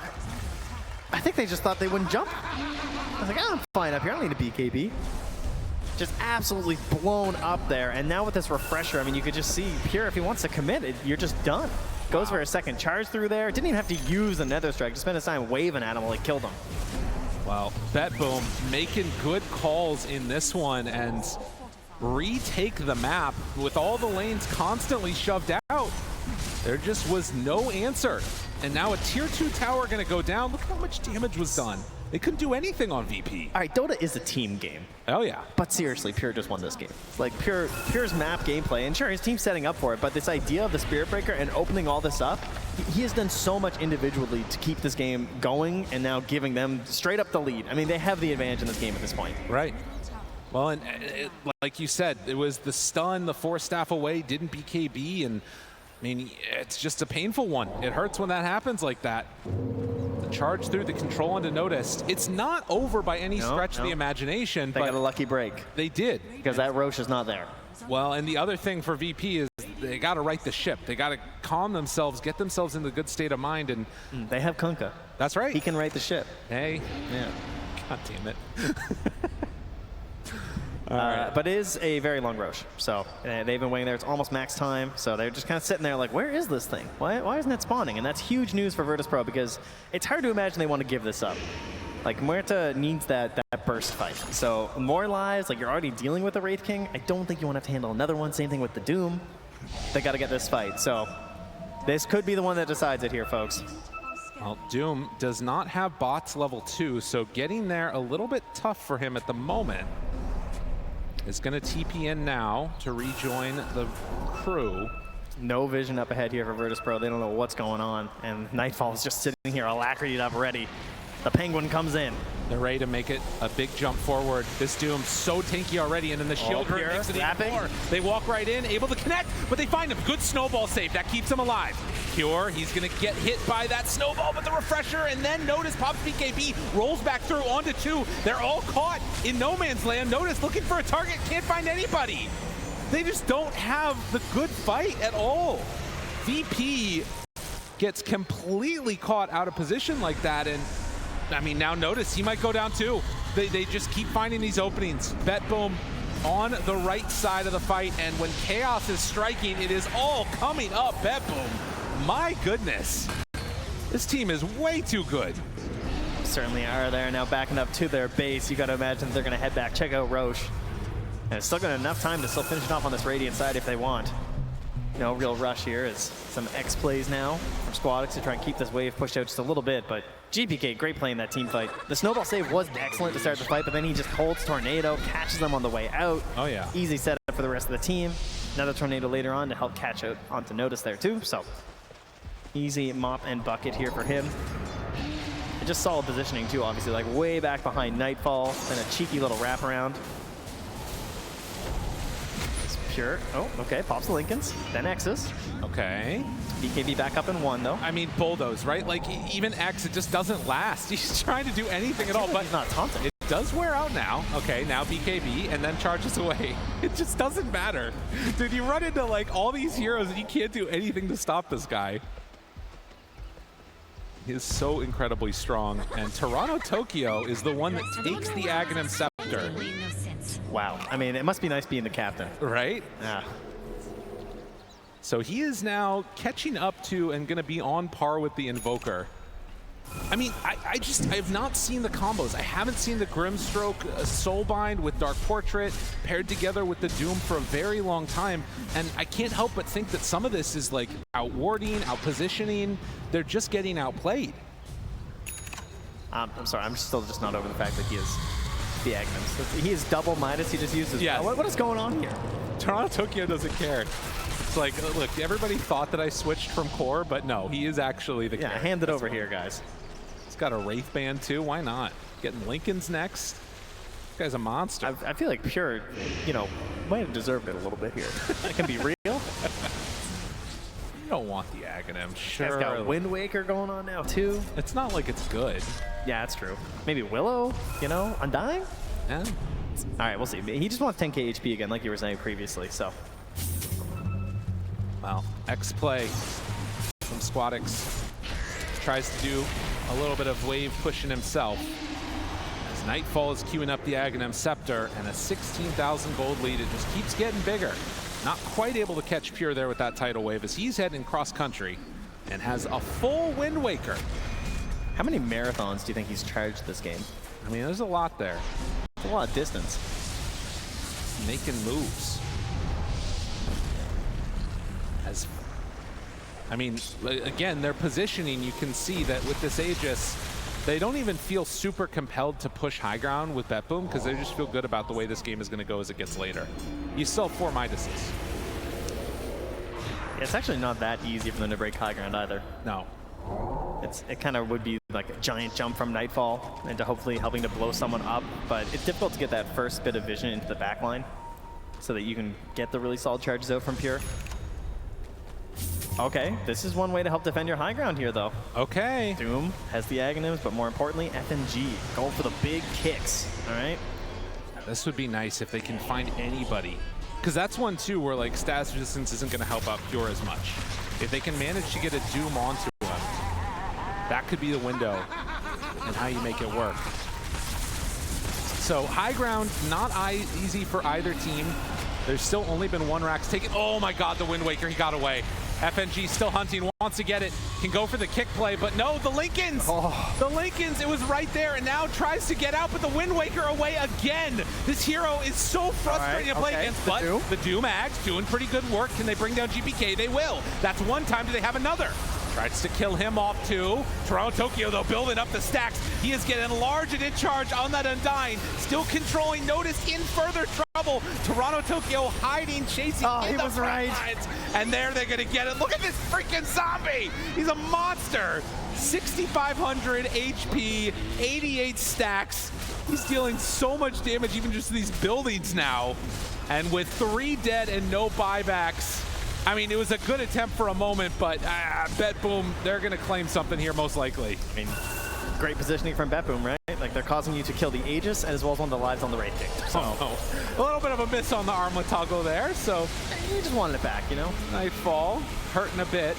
I think they just thought they wouldn't jump. I was like, I'm fine up here. I don't need a BKB. Just absolutely blown up there. And now with this refresher, I mean, you could just see Pure, if he wants to commit, you're just done. Goes for a second charge through there. Didn't even have to use a Nether Strike. Just spent his time waving at him while he killed him.
Well, BetBoom making good calls in this one and retake the map with all the lanes constantly shoved out. There just was no answer. And now a tier 2 tower going to go down. Look how much damage was done. They couldn't do anything on VP.
All right, Dota is a team game.
Oh, yeah.
But seriously, Pure just won this game. Like, Pure's map gameplay, and sure, his team's setting up for it, but this idea of the Spirit Breaker and opening all this up, he has done so much individually to keep this game going and now giving them straight up the lead. I mean, they have the advantage in this game at this point.
Right. Well, and like you said, it was the stun, the 4-staff away, didn't BKB, and I mean, it's just a painful one. It hurts when that happens like that. The charge through, the control onto Noticed. It's not over by any stretch of the imagination.
They got a lucky break.
They did.
Because that Roche is not there.
Well, and the other thing for VP is they got to right the ship. They got to calm themselves, get themselves in a good state of mind. And
they have Kunkka.
That's right.
He can right the ship.
Hey.
Yeah.
God damn it.
But it is a very long Roche. So they've been waiting there. It's almost max time. So they're just kind of sitting there like, where is this thing? Why isn't it spawning? And that's huge news for Virtus.pro because it's hard to imagine they want to give this up. Like, Muerta needs that burst fight. So more lives, like you're already dealing with the Wraith King. I don't think you want to have to handle another one. Same thing with the Doom. They got to get this fight. So this could be the one that decides it here, folks.
Well, Doom does not have bots level 2, so getting there a little bit tough for him at the moment. Is going to TP in now to rejoin the crew.
No vision up ahead here for Virtus.pro. They don't know what's going on. And Nightfall is just sitting here alacrity up ready. The Penguin comes in.
They're ready to make it a big jump forward. This Doom so tanky already, and then the shield
Pure,
makes it even more. They walk right in, able to connect, but they find him. Good snowball save. That keeps him alive. Pure, he's going to get hit by that snowball, but the refresher, and then Notice pops BKB, rolls back through onto 2. They're all caught in no man's land. Notice looking for a target, can't find anybody. They just don't have the good fight at all. VP gets completely caught out of position like that, and I mean, now Notice he might go down too. They just keep finding these openings. BetBoom on the right side of the fight, and when Chaos is striking, it is all coming up. BetBoom, my goodness. This team is way too good.
Certainly are. There now backing up to their base. You got to imagine they're going to head back. Check out Roche. And it's still got enough time to still finish it off on this Radiant side if they want. No real rush here. Is some X plays now from Squadix to try and keep this wave pushed out just a little bit, but GPK, great play in that team fight. The snowball save was excellent to start the fight, but then he just holds Tornado, catches them on the way out.
Oh yeah.
Easy setup for the rest of the team. Another Tornado later on to help catch out onto Notice there too, so easy mop and bucket here for him. And just solid positioning too, obviously, like way back behind Nightfall, then a cheeky little wraparound. Pure. Oh, okay. Pops the Lincolns, then X's.
Okay.
BKB back up in 1, though.
I mean, bulldoze, right? Like, even X, it just doesn't last. He's trying to do anything at all, but
he's not taunting.
It does wear out now. Okay, now BKB, and then charges away. It just doesn't matter. Dude, you run into, like, all these heroes, and you can't do anything to stop this guy. He is so incredibly strong. And Toronto Tokyo is the one that takes the Aghanim Scepter.
Wow. I mean, it must be nice being the captain.
Right?
Yeah.
So he is now catching up to and going to be on par with the Invoker. I mean, I have not seen the combos. I haven't seen the Grimstroke Soulbind with Dark Portrait paired together with the Doom for a very long time. And I can't help but think that some of this is like out-warding, out-positioning. They're just getting outplayed.
I'm sorry, I'm still just not over the fact that he is the Aghanims. He is double Midas, he just uses.
Yeah.
What is going on here?
Toronto Tokyo doesn't care. It's like, look, everybody thought that I switched from core, but no, he is actually the character.
Hand it over here, guys.
He's got a Wraith Band too, why not? Getting Lincoln's next. This guy's a monster.
I feel like Pure, you know, might have deserved it a little bit here. That can be real.
You don't want the Aghanim, sure.
He's got Wind Waker going on now too.
It's not like it's good.
Yeah, that's true. Maybe Willow, you know, Undying?
Yeah.
All right, we'll see. He just wants 10k HP again, like you were saying previously, so.
Well, X-Play from Squadix tries to do a little bit of wave pushing himself. As Nightfall is queuing up the Aghanim Scepter, and a 16,000 gold lead. It just keeps getting bigger. Not quite able to catch Pure there with that tidal wave as he's heading cross country and has a full Wind Waker.
How many marathons do you think he's charged this game?
I mean, there's a lot there.
It's a lot of distance.
Making moves. I mean, again, their positioning, you can see that with this Aegis, they don't even feel super compelled to push high ground with BetBoom because they just feel good about the way this game is going to go as it gets later. You still have 4 Midases.
It's actually not that easy for them to break high ground either.
No.
It kind of would be like a giant jump from Nightfall into hopefully helping to blow someone up, but it's difficult to get that first bit of vision into the back line so that you can get the really solid charges out from Pure. Okay, this is one way to help defend your high ground here, though.
Okay.
Doom has the Aghanims, but more importantly, FNG going for the big kicks, all right?
This would be nice if they can find anybody. Because that's one, too, where like status resistance isn't going to help out Pure as much. If they can manage to get a Doom onto him, that could be the window and how you make it work. So high ground, not easy for either team. There's still only been 1 Rax taken. Oh my God, the Wind Waker, he got away. FNG still hunting, wants to get it, can go for the kick play, but no, the Lincolns! Oh. The Lincolns, it was right there, and now tries to get out, but the Wind Waker away again. This hero is so frustrating to play against, but the Doom Ags doing pretty good work. Can they bring down GPK? They will. That's one time. Do they have another? Tries to kill him off too. Toronto Tokyo, though, building up the stacks. He is getting large and in charge on that Undying. Still controlling Notice in further trouble. Toronto Tokyo hiding, chasing in the front lines. And there they're going to get it. Look at this freaking zombie. He's a monster. 6,500 HP, 88 stacks. He's dealing so much damage even just to these buildings now. And with 3 dead and no buybacks, I mean, it was a good attempt for a moment, but BetBoom, they're going to claim something here most likely.
I mean, great positioning from BetBoom, right? Like, they're causing you to kill the Aegis as well as one of the lives on the Wraith King. So,
a little bit of a miss on the armlet toggle there, so.
You just wanted it back, you know?
Nightfall, hurting a bit.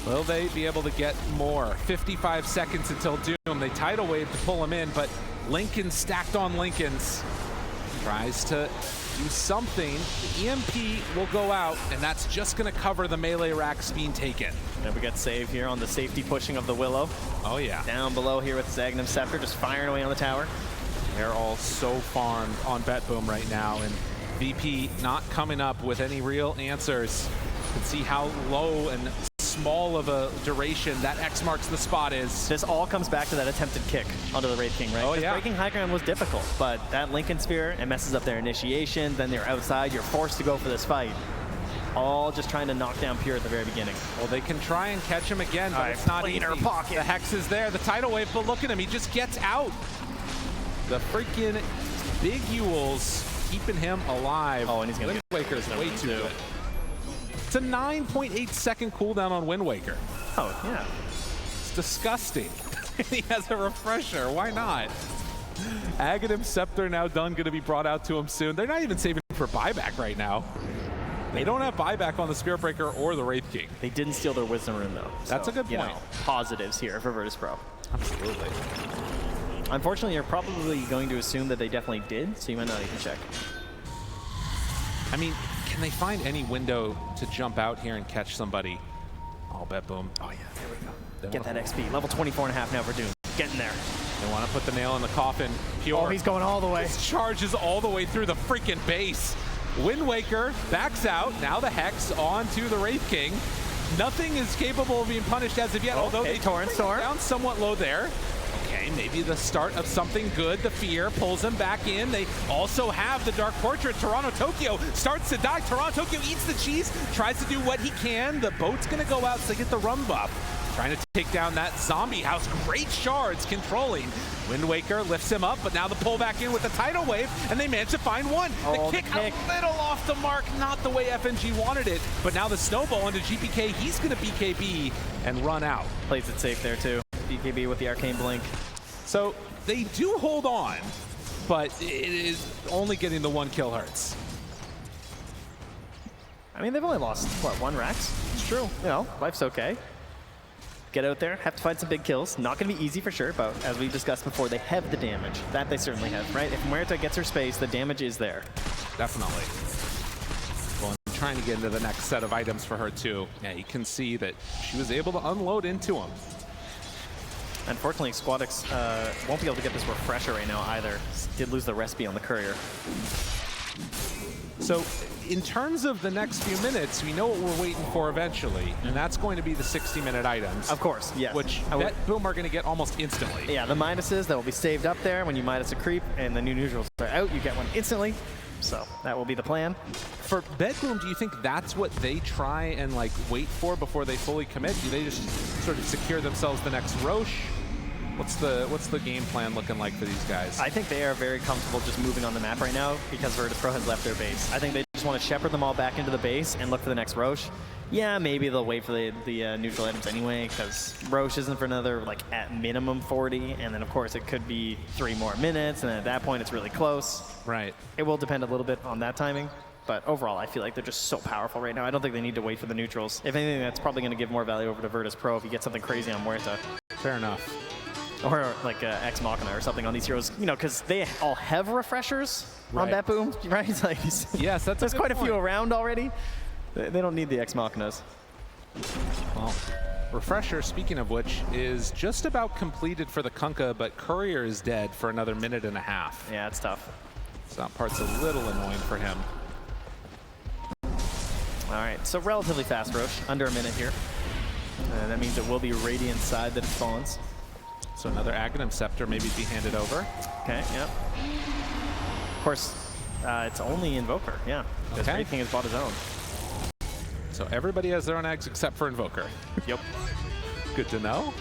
Will they be able to get more? 55 seconds until Doom. They tidal wave to pull him in, but Lincoln stacked on Lincolns. Tries to do something. The EMP will go out, and that's just going to cover the melee racks being taken.
And we got save here on the safety pushing of the Willow.
Oh, yeah.
Down below here with his Aghanim Scepter, just firing away on the tower.
They're all so farmed on BetBoom right now, and VP not coming up with any real answers. You can see how low and small of a duration that X marks the spot is.
This all comes back to that attempted kick onto the Wraith King, right?
Oh, yeah.
Breaking high ground was difficult, but that Lincoln Sphere, it messes up their initiation, then they're outside, you're forced to go for this fight. All just trying to knock down Pure at the very beginning.
Well, they can try and catch him again, but it's not easy.
Pocket.
The Hex is there, the tidal wave, but look at him, he just gets out. The freaking big Yules keeping him alive.
Oh, and he's gonna
Wind Waker is way too good. It's a 9.8 second cooldown on Wind Waker.
Oh, yeah.
It's disgusting. He has a refresher. Why not? Aghanim Scepter now done, going to be brought out to him soon. They're not even saving for buyback right now. They don't have buyback on the Spirit Breaker or the Wraith King.
They didn't steal their Wisdom Rune, though.
That's a good point.
You know, positives here for Virtus.pro.
Absolutely.
Unfortunately, you're probably going to assume that they definitely did, so you might not even check.
I mean, can they find any window to jump out here and catch somebody? Oh, BetBoom.
Oh, yeah, there we go. Get that XP. Level 24.5 now for Doom. Getting there.
They want to put the nail in the coffin. Pure.
Oh, he's going all the way.
This charges all the way through the freaking base. Wind Waker backs out. Now the Hex onto the Wraith King. Nothing is capable of being punished as of yet, although they
Torrent
down somewhat low there. Okay, maybe the start of something good. The Fear pulls them back in. They also have the Dark Portrait. Toronto Tokyo starts to die. Toronto Tokyo eats the cheese, tries to do what he can. The boat's going to go out so they get the run buff. Trying to take down that zombie house. Great shards controlling. Wind Waker lifts him up, but now the pull back in with the tidal wave, and they manage to find one. The kick a little off the mark, not the way FNG wanted it, but now the snowball into GPK. He's going to BKB and run out.
Plays it safe there, too. BKB with the Arcane Blink.
So they do hold on, but it is only getting the 1 kill hurts.
I mean, they've only lost, what, 1 Rax? It's true. You know, life's okay. Get out there, have to find some big kills. Not going to be easy for sure, but as we discussed before, they have the damage. That they certainly have, right? If Muerta gets her space, the damage is there. Definitely.
Well, I'm trying to get into the next set of items for her, too. Yeah, you can see that she was able to unload into him.
Unfortunately, Squadix won't be able to get this refresher right now either. Did lose the recipe on the courier.
So, in terms of the next few minutes, we know what we're waiting for eventually, and that's going to be the 60-minute items.
Of course, yes.
Which BetBoom are going to get almost instantly.
Yeah, the minuses that will be saved up there when you minus a creep, and the new neutrals are out, you get one instantly. So that will be the plan.
For BetBoom, do you think that's what they try and like wait for before they fully commit? Do they just sort of secure themselves the next Roche? What's the game plan looking like for these guys?
I think they are very comfortable just moving on the map right now because Virtus.pro has left their base. I think they just want to shepherd them all back into the base and look for the next Roche. Yeah, maybe they'll wait for the neutral items anyway because Roche isn't for another, like, at minimum 40, and then, of course, it could be 3 more minutes, and then at that point, it's really close.
Right.
It will depend a little bit on that timing, but overall, I feel like they're just so powerful right now. I don't think they need to wait for the neutrals. If anything, that's probably going to give more value over to Virtus.pro if you get something crazy on Muerta.
Fair enough.
Or like Ex Machina or something on these heroes, you know, because they all have refreshers on BetBoom, right? Like,
yes,
there's quite a few around already. They don't need the Ex Machinas.
Well, refresher, speaking of which, is just about completed for the Kunkka, but Courier is dead for another 1.5 minutes.
Yeah, it's tough.
So that part's a little annoying for him.
All right, so relatively fast Roche, under a minute here. That means it will be Radiant side that it spawns.
So another Aghanim Scepter maybe be handed over.
Okay, yep. Of course, it's only Invoker, yeah. Because
Okay.
Wraith King has bought his own.
So everybody has their own eggs except for Invoker.
Yep.
Good to know.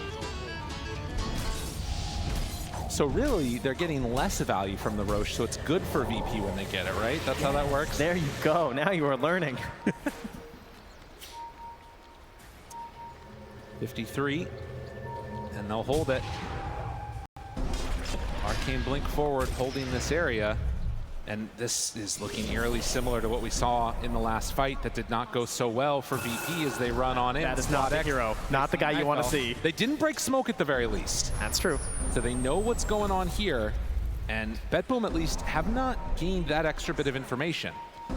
So really, they're getting less value from the Roche, so it's good for VP when they get it, right? That's how that works?
There you go. Now you are learning.
53, and they'll hold it. Arcane Blink forward, holding this area. And this is looking eerily similar to what we saw in the last fight that did not go so well for VP as they run on in.
That is not the hero. Not the guy you want to see.
They didn't break smoke at the very least.
That's true.
So they know what's going on here. And BetBoom at least have not gained that extra bit of information.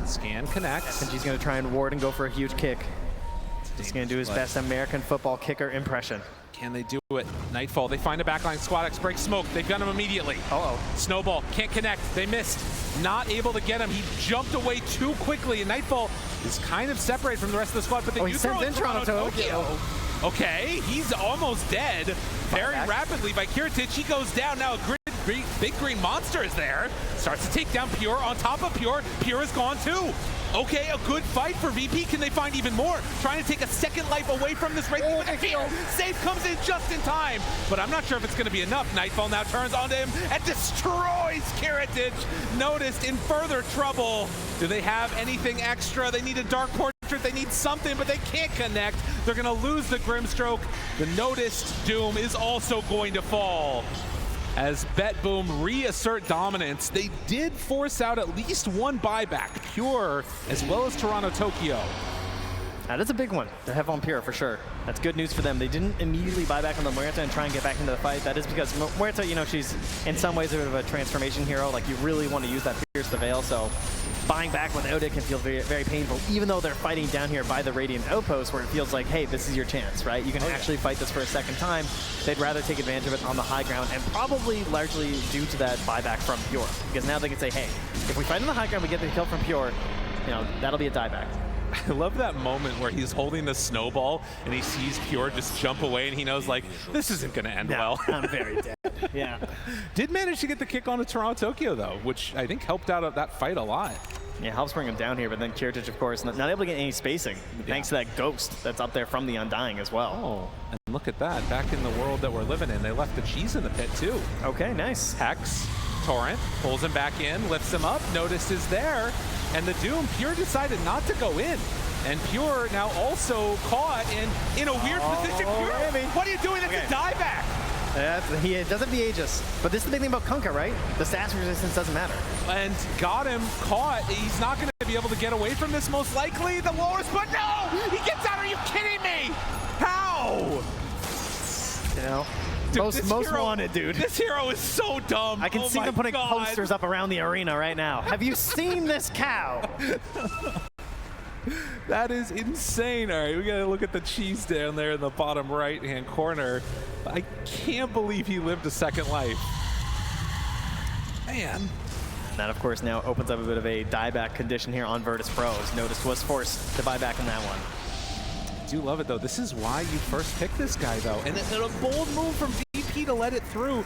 Scan connects.
And he's going to try and ward and go for a huge kick. He's going to do his best American football kicker impression.
Can they do it? Nightfall, they find a backline. Squadix breaks smoke. They've got him immediately.
Uh-oh.
Snowball, can't connect. They missed. Not able to get him. He jumped away too quickly, and Nightfall is kind of separated from the rest of the squad, but they do throw in Toronto Tokyo. Okay, he's almost dead very rapidly by Kiritich. He goes down. Now a big green monster is there. Starts to take down Pure on top of Pure. Pure is gone too. Okay, a good fight for VP. Can they find even more? Trying to take a second life away from this race. Save comes in just in time, but I'm not sure if it's going to be enough. Nightfall now turns onto him and destroys Kiritich. Noticed in further trouble. Do they have anything extra? They need a Dark Portrait. They need something, but they can't connect. They're going to lose the Grimstroke. The Noticed Doom is also going to fall. As BetBoom reassert dominance, they did force out at least one buyback, Pure as well as Toronto Tokyo.
That is a big one to have on Pure for sure. That's good news for them. They didn't immediately buy back on the Muerta and try and get back into the fight. That is because Muerta, you know, she's in some ways a bit of a transformation hero. Like, you really want to use that Pierce the Veil, so buying back without it can feel very, very painful, even though they're fighting down here by the Radiant Outpost where it feels like, hey, this is your chance, right? You can actually fight this for a second time. They'd rather take advantage of it on the high ground, and probably largely due to that buyback from Pure. Because now they can say, hey, if we fight on the high ground, we get the kill from Pure, you know, that'll be a dieback.
I love that moment where he's holding the snowball and he sees Pure just jump away and he knows, like, this isn't going to end well.
I'm very dead. Yeah.
Did manage to get the kick on to Toronto Tokyo, though, which I think helped out of that fight a lot.
Yeah, helps bring him down here, but then Kiritich, of course, not able to get any spacing, thanks to that ghost that's up there from the Undying as well.
Oh, and look at that. Back in the world that we're living in, they left the cheese in the pit, too.
Okay, nice.
Hex, Torrent, pulls him back in, lifts him up, Notice is there, and the Doom, Pure decided not to go in. And Pure now also caught in a weird position. Pure, what are you doing? It's a dieback.
He doesn't have the Aegis, but this is the big thing about Kunkka, right? The stats resistance doesn't matter.
And got him caught. He's not going to be able to get away from this, most likely. The lowest, but no! He gets out. Are you kidding me? How?
You know,
dude,
most wanted, dude.
This hero is so dumb.
I can see them putting posters up around the arena right now. Have you seen this cow?
That is insane. All right, we got to look at the cheese down there in the bottom right-hand corner. I can't believe he lived a second life. Man.
That, of course, now opens up a bit of a dieback condition here on Virtus.pro, as Notice was forced to buy back on that one.
I do love it, though. This is why you first picked this guy, though. And a bold move from VP to let it through,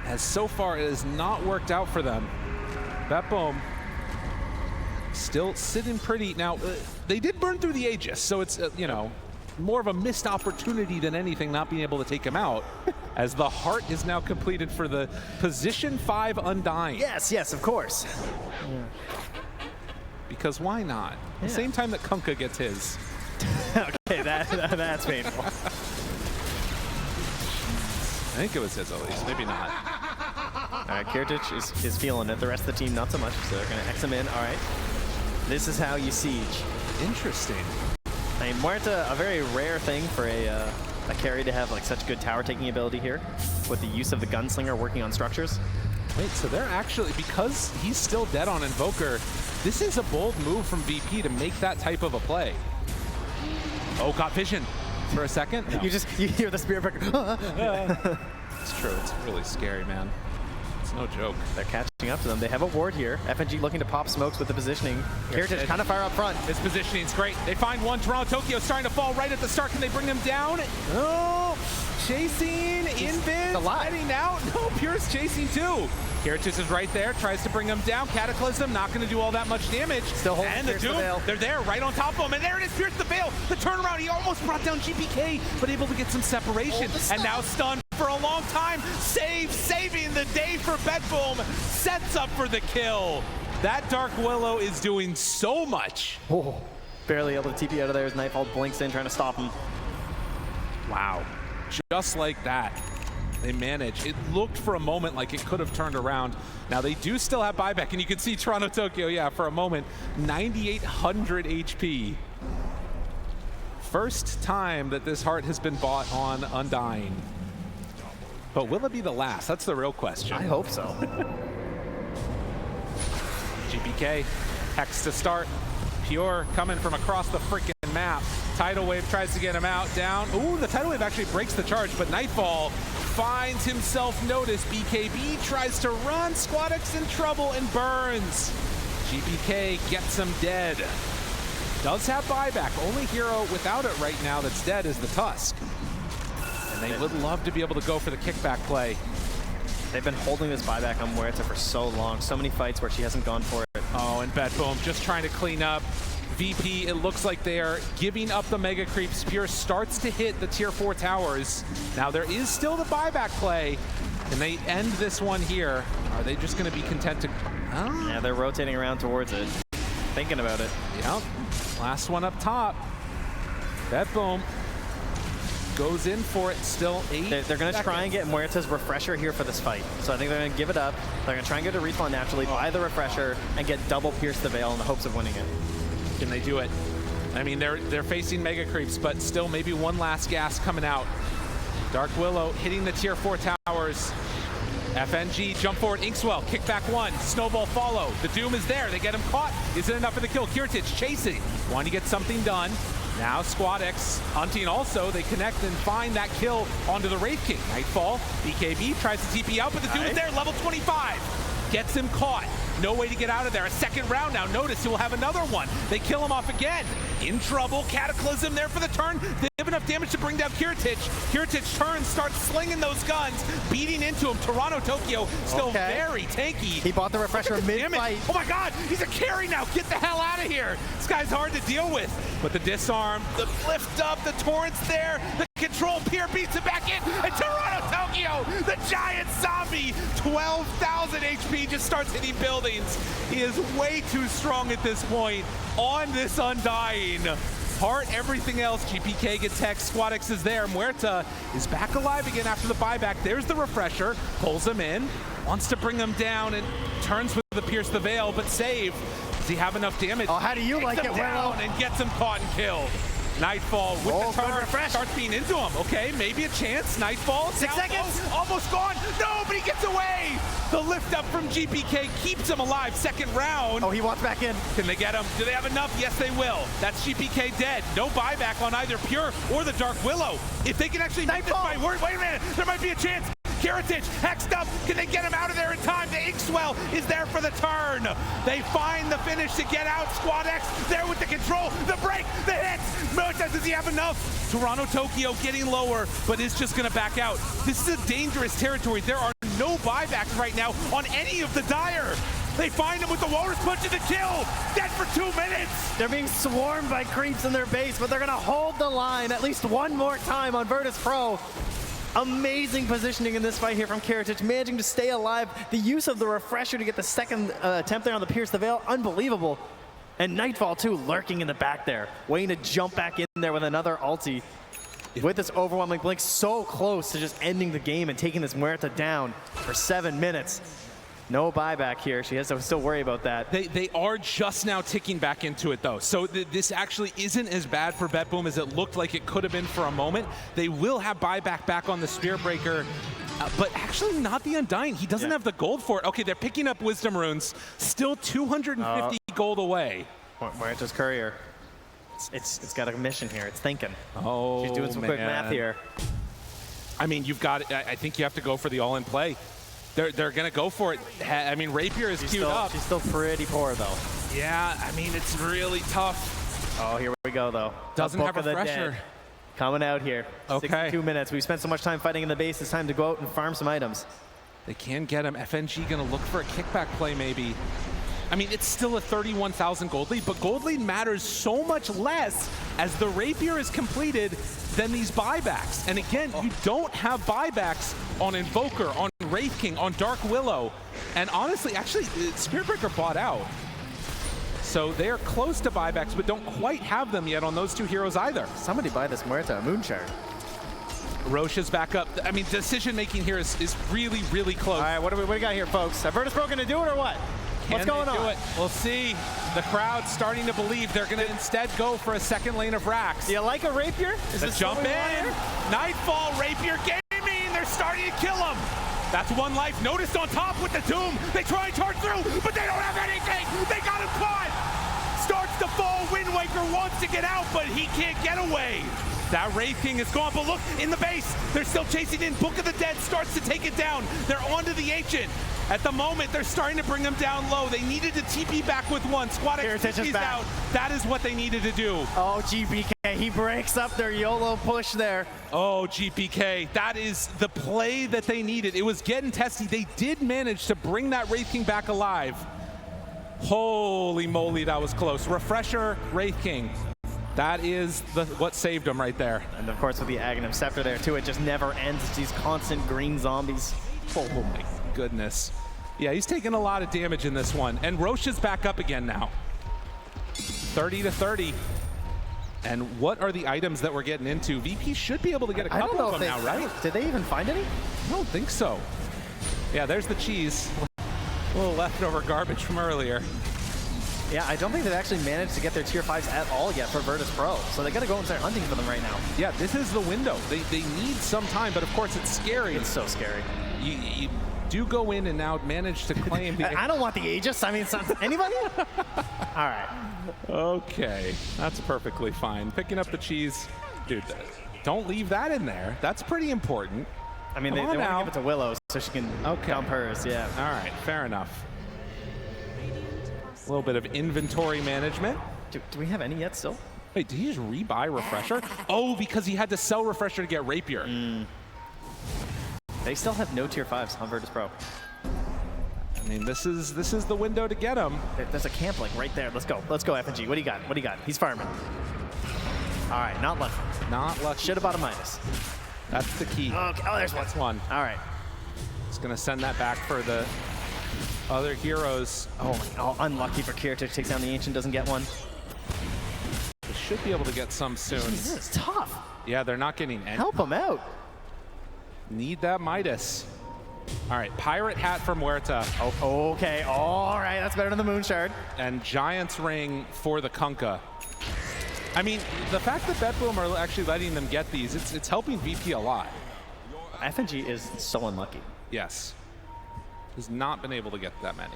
as so far it has not worked out for them. BetBoom still sitting pretty. Now, they did burn through the Aegis, so it's, you know, more of a missed opportunity than anything not being able to take him out, as the heart is now completed for the position 5 Undying.
Yes, yes, of course.
Because why not?
Yeah.
The same time that Kunkka gets his.
Okay, that's painful.
I think it was his at least, maybe not.
All right, Kiritich is feeling it. The rest of the team, not so much, so they're going to X him in. All right. This is how you siege.
Interesting.
I mean, Muerta, a very rare thing for a carry to have like such good tower taking ability here, with the use of the gunslinger working on structures.
Wait, so they're actually, because he's still dead on Invoker, this is a bold move from VP to make that type of a play. Oh, got vision for a second. No.
You hear the spear breaker.
It's true. It's really scary, man. It's no joke.
They're catching up to them. They have a ward here. FNG looking to pop smokes with the positioning. Kiritich kind of far up front.
His positioning's great. They find one. Toronto Tokyo starting to fall right at the start. Can they bring him down? Oh, chasing. Invis heading out. No, Pure's chasing too. Kiritich is right there. Tries to bring him down. Cataclysm not going to do all that much damage.
Still holding
and the Doom, they're there right on top of him. And there it is. Pierce the Veil. The turnaround. He almost brought down GPK, but able to get some separation. And now stunned for a long time. Saving the day for BetBoom. Sets up for the kill. That Dark Willow is doing so much.
Oh, barely able to TP out of there as Nightfall blinks in, trying to stop him.
Wow. Just like that, they manage. It looked for a moment like it could have turned around. Now they do still have buyback, and you can see Toronto Tokyo, yeah, for a moment, 9,800 HP. First time that this heart has been bought on Undying. But will it be the last? That's the real question.
I hope so.
GPK, Hex to start. Pure coming from across the freaking map. Tidal Wave tries to get him out, down. Ooh, the Tidal Wave actually breaks the charge, but Nightfall finds himself noticed. BKB tries to run. Squadix in trouble and burns. GPK gets him dead. Does have buyback. Only hero without it right now that's dead is the Tusk. And they would love to be able to go for the kickback play.
They've been holding this buyback on Muerta for so long. So many fights where she hasn't gone for it.
Oh, and BetBoom just trying to clean up. VP, it looks like they are giving up the mega creeps. Pure starts to hit the tier 4 towers. Now there is still the buyback play. Can they end this one here? Are they just going to be content to... Oh.
Yeah, they're rotating around towards it. Thinking about it.
Yep. Last one up top. BetBoom. goes in for it still.
They're going to try and get Muerta's refresher here for this fight. So I think they're going to give it up. They're going to try and get a respawn naturally, buy the refresher, and get double Pierce the Veil in the hopes of winning it.
Can they do it? I mean, they're facing Mega Creeps, but still maybe one last gas coming out. Dark Willow hitting the tier 4 towers. FNG, jump forward, Inkswell, kickback 1, snowball follow. The Doom is there, they get him caught. Is it enough for the kill? Kiritich chasing, wanting to get something done. Now Squad X hunting also, they connect and find that kill onto the Wraith King. Nightfall, BKB tries to TP out, but the Doom is there, level 25. Gets him caught. No way to get out of there. A second round now. Notice he will have another one. They kill him off again. In trouble. Cataclysm there for the turn. They have enough damage to bring down Kiritich. Kiritich turns, starts slinging those guns, beating into him. Toronto Tokyo still very tanky.
He bought the refresher mid-fight.
Oh my god, he's a carry now. Get the hell out of here. This guy's hard to deal with. But the disarm, the lift up, the torrent's there. The control, Pierre beats it back in. And Toronto Tokyo, the giant zombie, 12,000 HP, just starts hitting buildings. He is way too strong at this point on this Undying. Heart, everything else. GPK gets hex, Squad X is there. Muerta is back alive again after the buyback. There's the refresher, pulls him in, wants to bring him down and turns with the Pierce the Veil, but save. Does he have enough damage?
Oh, how do you like it, Willow?
And gets him caught and killed. Nightfall with the turn, starts being into him. Okay, maybe a chance. Nightfall,
6 seconds,
almost gone. No, but he gets away. The lift up from GPK keeps him alive. Second round.
Oh, he walks back in.
Can they get him? Do they have enough? Yes, they will. That's GPK dead. No buyback on either Pure or the Dark Willow. If they can actually make this fight work, wait a minute, there might be a chance. Kiritich, hexed up. Can they get him out of there in time? The Inkswell is there for the turn. They find the finish to get out. Squad X there with the control, the break, the hits. Muerta, does he have enough? Toronto Tokyo getting lower, but is just going to back out. This is a dangerous territory. There are no buybacks right now on any of the Dire. They find him with the Walrus Punch and the kill. Dead for 2 minutes.
They're being swarmed by creeps in their base, but they're going to hold the line at least one more time on Virtus.pro. Amazing positioning in this fight here from Kiritich, managing to stay alive. The use of the refresher to get the second attempt there on the Pierce the Veil, unbelievable. And Nightfall too, lurking in the back there, waiting to jump back in there with another ulti. With this overwhelming blink, so close to just ending the game and taking this Muerta down for 7 minutes. No buyback here. She has to still worry about that.
They are just now ticking back into it, though. So this actually isn't as bad for BetBoom as it looked like it could have been for a moment. They will have buyback back on the Spearbreaker, but actually not the Undying. He doesn't have the gold for it. Okay, they're picking up Wisdom Runes. Still 250 gold away.
Muerta's courier. It's got a mission here. It's thinking.
Oh,
she's doing some quick math here.
I mean, you've got. I think you have to go for the all-in play. They're going to go for it. I mean, Rapier is queued up.
She's still pretty poor, though.
Yeah, I mean, it's really tough.
Oh, here we go, though.
Doesn't have a refresher.
Coming out here.
Okay.
62 minutes. We spent so much time fighting in the base. It's time to go out and farm some items.
They can get him. FNG going to look for a kickback play, maybe. I mean, it's still a 31,000 gold lead, but gold lead matters so much less as the Rapier is completed than these buybacks. And again, you don't have buybacks on Invoker, on Wraith King, on Dark Willow. And honestly, actually, Spearbreaker bought out. So they're close to buybacks, but don't quite have them yet on those two heroes either.
Somebody buy this Muerta, Moonshard.
Roche is back up. I mean, decision-making here is really, really close.
All right, what do we got here, folks? Are Virtus.pro going to do it or what? What's going on?
Do it? We'll see. The crowd's starting to believe they're going to instead go for a second lane of racks.
Do you like a Rapier?
Is this jump in? Nightfall, Rapier gaming. They're starting to kill him. That's one life. Noticed on top with the Doom. They try and charge through, but they don't have anything. They got him caught. Starts to fall. Wind Waker wants to get out, but he can't get away. That Wraith King is gone, but look, in the base, they're still chasing in. Book of the Dead starts to take it down. They're onto the Ancient. At the moment, they're starting to bring him down low. They needed to TP back with one. Squad X is out. That is what they needed to do.
Oh, GPK, he breaks up their YOLO push there.
Oh, GPK, that is the play that they needed. It was getting testy. They did manage to bring that Wraith King back alive. Holy moly, that was close. Refresher, Wraith King. That is what saved him right there.
And of course with the Aghanim Scepter there too, it just never ends. It's these constant green zombies.
Oh my goodness. Yeah, he's taking a lot of damage in this one. And Roche is back up again now. 30 to 30. And what are the items that we're getting into? VP should be able to get a couple of them now, right?
Did they even find any?
I don't think so. Yeah, there's the cheese. A little leftover garbage from earlier.
Yeah, I don't think they've actually managed to get their tier 5s at all yet for Virtus.pro. So they got to go and start hunting for them right now.
Yeah, this is the window. They need some time, but of course it's scary.
It's so scary.
You do go in and now manage to claim the...
I don't want the Aegis. I mean, anybody? All right.
Okay, that's perfectly fine. Picking up the cheese. Dude, don't leave that in there. That's pretty important.
I mean, they want to give it to Willow so she can dump hers, yeah.
All right, fair enough. A little bit of inventory management.
Do we have any yet still?
Wait, did he just rebuy Refresher? Oh, because he had to sell Refresher to get Rapier.
They still have no tier 5s on Virtus.pro.
I mean, this is the window to get him.
There's a camp like right there. Let's go. Let's go, FNG. What do you got? What do you got? He's farming. All right, not lucky.
Not lucky.
Should have bought a minus.
That's the key.
Okay. Oh, there's one.
That's one.
All right.
It's going to send that back for the other heroes.
Oh, unlucky for Kirtic. Takes down the Ancient, doesn't get one.
They should be able to get some soon.
Jeez, this is tough.
Yeah, they're not getting any.
Help him out.
Need that Midas. All right, Pirate Hat from Huerta.
Oh, okay. All right, that's better than the Moon Shard.
And Giant's Ring for the Kunkka. I mean, the fact that BetBoom are actually letting them get these, it's helping VP a lot.
FNG is so unlucky.
Yes. Has not been able to get that many.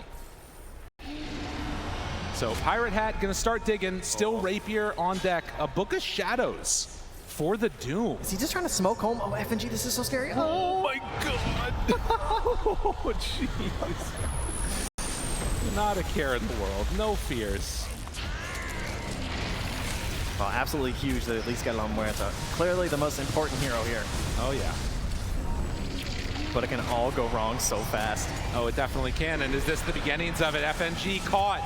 So Pirate Hat gonna start digging. Still Rapier on deck. A Book of Shadows for the Doom.
Is he just trying to smoke home? Oh, FNG, this is so scary.
Oh my god. Oh, jeez. Not a care in the world. No fears.
Well, absolutely huge that at least got it on Huerta. Clearly the most important hero here.
Oh, yeah.
But it can all go wrong so fast.
Oh, it definitely can. And is this the beginnings of it? FNG caught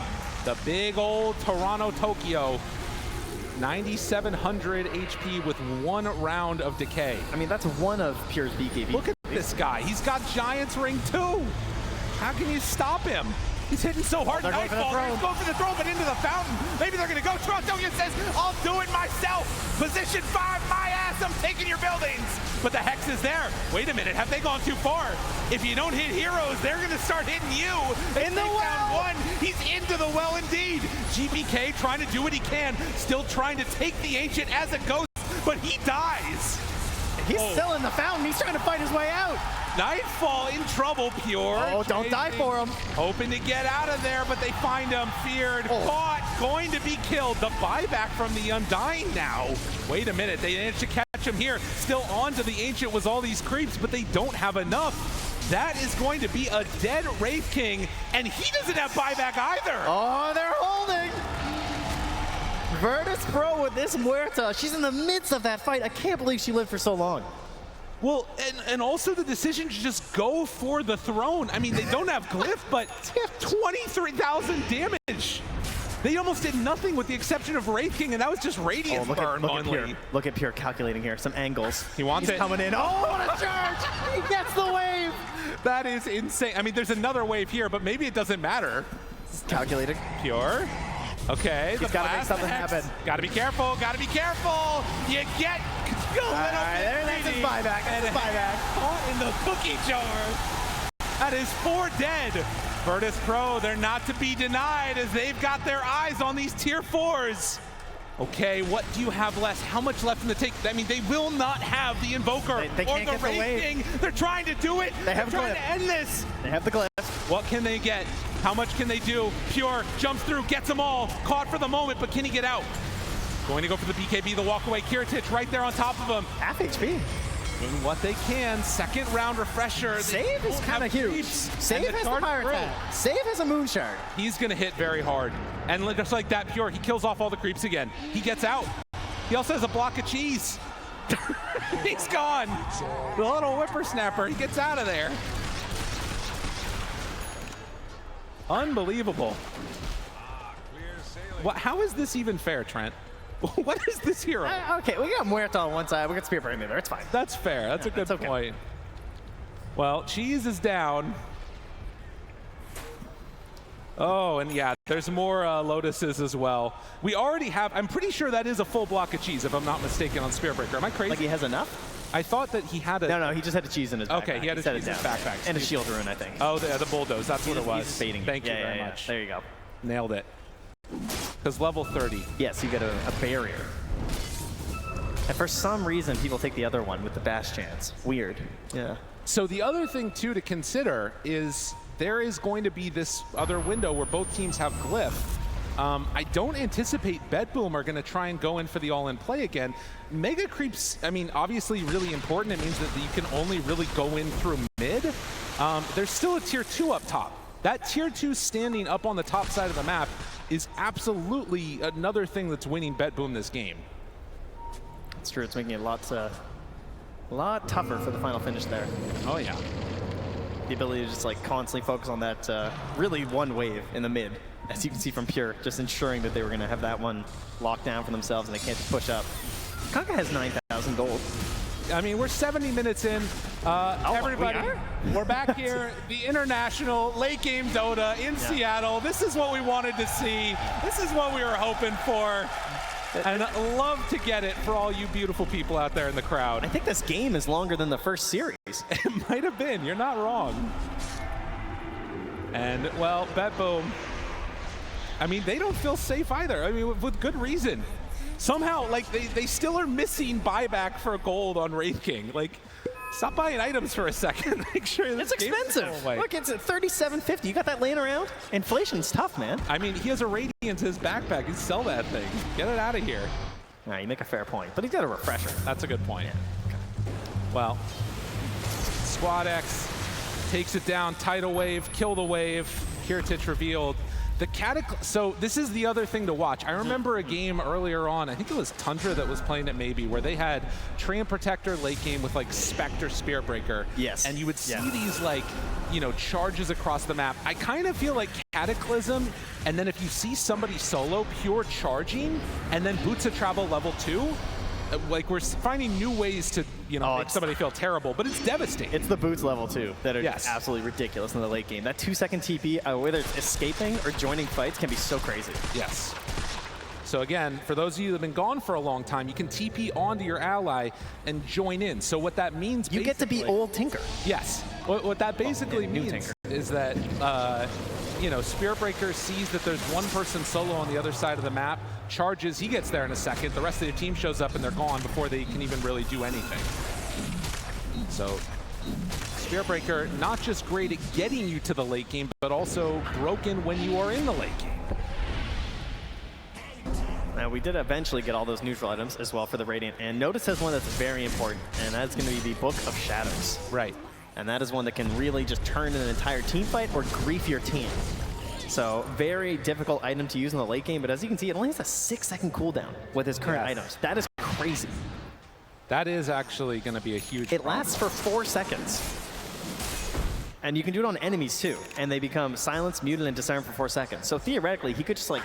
the big old Toronto Tokyo. 9,700 HP with 1 round of decay.
I mean, that's one of Pure's BKB.
Look at this guy. He's got Giant's Ring too. How can you stop him? He's hitting so hard. Nightfall. They're going for the throw, but into the fountain. Maybe they're going to go. Toronto says, I'll do it myself. Position 5, my ass. I'm taking your buildings. But the Hex is there. Wait a minute. Have they gone too far? If you don't hit heroes, they're going to start hitting you.
In the well.
One. He's into the well indeed. GBK trying to do what he can. Still trying to take the Ancient as a ghost, but he dies.
He's still in the fountain. He's trying to fight his way out.
Nightfall in trouble, Pure.
Oh, don't die for him.
Hoping to get out of there, but they find him. Feared, caught, going to be killed. The buyback from the Undying now. Wait a minute, they managed to catch him here. Still on to the Ancient with all these creeps, but they don't have enough. That is going to be a dead Wraith King, and he doesn't have buyback either.
Oh, they're holding. Virtus.pro with this Huerta. She's in the midst of that fight. I can't believe she lived for so long.
Well, and also the decision to just go for the throne. I mean, they don't have Glyph, but 23,000 damage. They almost did nothing with the exception of Wraith King, and that was just Radiant burn on
Pure. Look at Pure calculating here. Some angles.
He wants it.
He's coming in. Oh, what a charge! He gets the wave.
That is insane. I mean, there's another wave here, but maybe it doesn't matter.
Calculating.
Pure. Okay.
He's got to make something happen.
Gotta be careful. Gotta be careful. You get a little bit
that's his buyback. That's his buyback.
Caught in the cookie jar. That is 4 dead. Virtus.pro, they're not to be denied as they've got their eyes on these tier 4s. Okay, what do you have left? How much left in the tank? I mean, they will not have the Invoker
they
or
can't
the
get the
Wraith
wave.
King. They're trying to do it.
They're
trying to end this.
They have the glyph.
What can they get? How much can they do? Pure jumps through, gets them all. Caught for the moment, but can he get out? Going to go for the BKB, the walk away. Kiritich right there on top of him.
Half HP.
Doing what they can. Second round refresher.
Save is kind of huge. Save has the Pirate Hat. Save has a Moon Shard.
He's going to hit very hard. And just like that, Pure, he kills off all the creeps again. He gets out. He also has a block of cheese. He's gone. The little whippersnapper, he gets out of there. Unbelievable. How is this even fair, Trent? What is this hero?
Okay, we got Huerta on one side. We got Spearbrain there. It's fine.
That's fair. That's a good point. Well, cheese is down. Oh, and yeah, there's more Lotuses as well. We already have, I'm pretty sure that is a full block of cheese, if I'm not mistaken, on Spirit Breaker. Am I crazy?
Like he has enough?
I thought that he had a...
No, he just had a cheese in his backpack.
Okay, he had a cheese in his backpack.
And a shield rune, I think.
Oh, the bulldoze, that's what it was.
He's fading.
Thank you very much.
There you go.
Nailed it. Because level 30.
Yes, you get a barrier. And for some reason, people take the other one with the bash chance. Weird. Yeah.
So the other thing, too, to consider is there is going to be this other window where both teams have Glyph. I don't anticipate BetBoom are going to try and go in for the all-in play again. Mega Creep's, I mean, obviously really important. It means that you can only really go in through mid. There's still a tier 2 up top. That tier 2 standing up on the top side of the map is absolutely another thing that's winning BetBoom this game.
It's true. It's making it a lot tougher for the final finish there.
Oh, yeah.
The ability to just like constantly focus on that really one wave in the mid. As you can see from Pure, just ensuring that they were going to have that one locked down for themselves and they can't just push up. Kanka has 9,000 gold.
I mean, we're 70 minutes in. Everybody, we're back here, the international late game Dota in Seattle. This is what we wanted to see. This is what we were hoping for. And I'd love to get it for all you beautiful people out there in the crowd.
I think this game is longer than the first series.
It might have been. You're not wrong. And, well, BetBoom, I mean, they don't feel safe either. I mean, with good reason. Somehow, like, they still are missing buyback for gold on Wraith King. Like, stop buying items for a second. Make sure this
it's expensive. Look, it's at $37.50. You got that laying around? Inflation's tough, man.
I mean, he has a Radiant in his backpack. He'd sell that thing. Get it out of here.
All right, you make a fair point. But he's got a refresher.
That's a good point.
Yeah. Okay.
Well, Squad X takes it down. Tidal Wave, kill the wave. Kiritich revealed. So this is the other thing to watch. I remember a game earlier on, I think it was Tundra that was playing it maybe, where they had Treant Protector late game with like Spectre Spirit Breaker.
Yes.
And you would see these like, you know, charges across the map. I kind of feel like Cataclysm, and then if you see somebody solo pure charging, and then Boots of Travel level 2, like we're finding new ways to, you know, make somebody feel terrible, but it's devastating.
It's the boots level 2 that are just absolutely ridiculous in the late game. That 2-second TP, whether it's escaping or joining fights, can be so crazy.
Yes. So again, for those of you that have been gone for a long time, you can TP onto your ally and join in. So what that means,
you get to be old Tinker.
Yes. What that basically means is that, you know, Spirit Breaker sees that there's one person solo on the other side of the map, charges, he gets there in a second, the rest of the team shows up and they're gone before they can even really do anything. So Spirit Breaker, not just great at getting you to the late game, but also broken when you are in the late game.
Now, we did eventually get all those neutral items as well for the Radiant, and Notice has one that's very important, and that's going to be the Book of Shadows.
Right.
And that is one that can really just turn an entire team fight or grief your team. So, very difficult item to use in the late game, but as you can see, it only has a 6-second cooldown with his current items. That is crazy.
That is actually going to be a huge
It lasts for 4 seconds. And you can do it on enemies too, and they become silenced, muted, and disarmed for 4 seconds. So theoretically, he could just like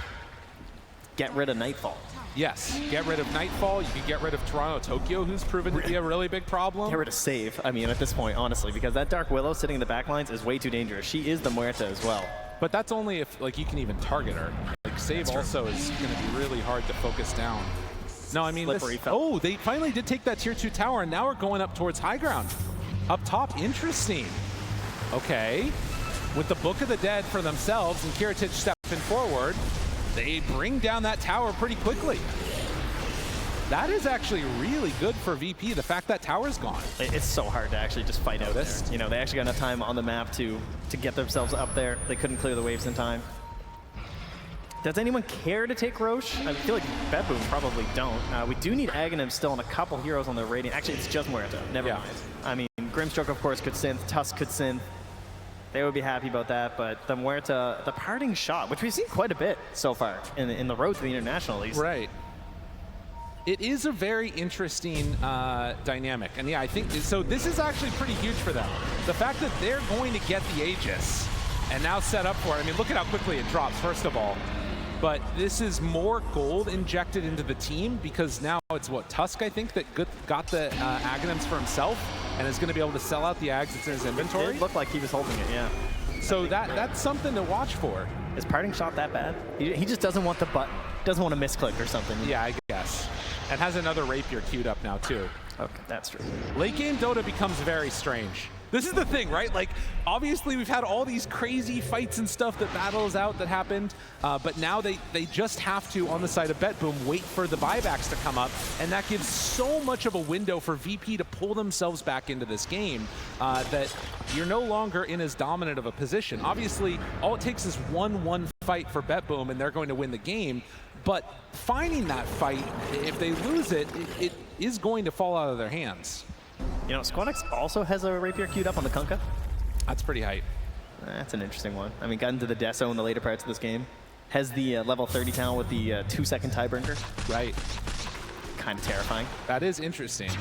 get rid of Nightfall.
Yes, get rid of Nightfall. You could get rid of Toronto Tokyo, who's proven to be a really big problem.
Get rid of Save, I mean, at this point, honestly, because that Dark Willow sitting in the back lines is way too dangerous. She is the Muerta as well.
But that's only if like you can even target her. Like Save also is going to be really hard to focus down. No, I mean, oh, they finally did take that tier 2 tower, and now we're going up towards high ground. Up top, interesting. Okay, with the Book of the Dead for themselves and Kiritich stepping forward, they bring down that tower pretty quickly. That is actually really good for VP, the fact that tower's gone.
It's so hard to actually just fight out there. You know, they actually got enough time on the map to get themselves up there. They couldn't clear the waves in time. Does anyone care to take Roche? I feel like BetBoom probably don't. We do need Aghanim still on a couple heroes on the Radiant. Actually, it's just Muerta. Never mind. I mean, Grimstroke, of course, could synth. Tusk could synth. They would be happy about that, but the Muerta, the parting shot, which we've seen quite a bit so far in the road to the international, at least.
Right. It is a very interesting dynamic. And yeah, I think, so this is actually pretty huge for them. The fact that they're going to get the Aegis and now set up for it. I mean, look at how quickly it drops, first of all. But this is more gold injected into the team because now it's what, Tusk, I think, that got the Aghanims for himself and is going to be able to sell out the Ags that's in his inventory.
It looked like he was holding it, yeah.
So that's something to watch for.
Is parting shot that bad? He just doesn't want the button. Doesn't want to misclick or something.
Yeah, I guess. And has another rapier queued up now, too.
Okay, that's true.
Late game Dota becomes very strange. This is the thing, right? Like, obviously, we've had all these crazy fights and stuff that battles out that happened, but now they just have to, on the side of BetBoom, wait for the buybacks to come up, and that gives so much of a window for VP to pull themselves back into this game that you're no longer in as dominant of a position. Obviously, all it takes is one fight for BetBoom, and they're going to win the game, but finding that fight, if they lose it, it is going to fall out of their hands.
You know, Squadex also has a rapier queued up on the Kunkka.
That's pretty hype.
That's an interesting one. I mean, got into the Deso in the later parts of this game. Has the level 30 talent with the 2-second tiebreaker.
Right.
Kind of terrifying.
That is interesting.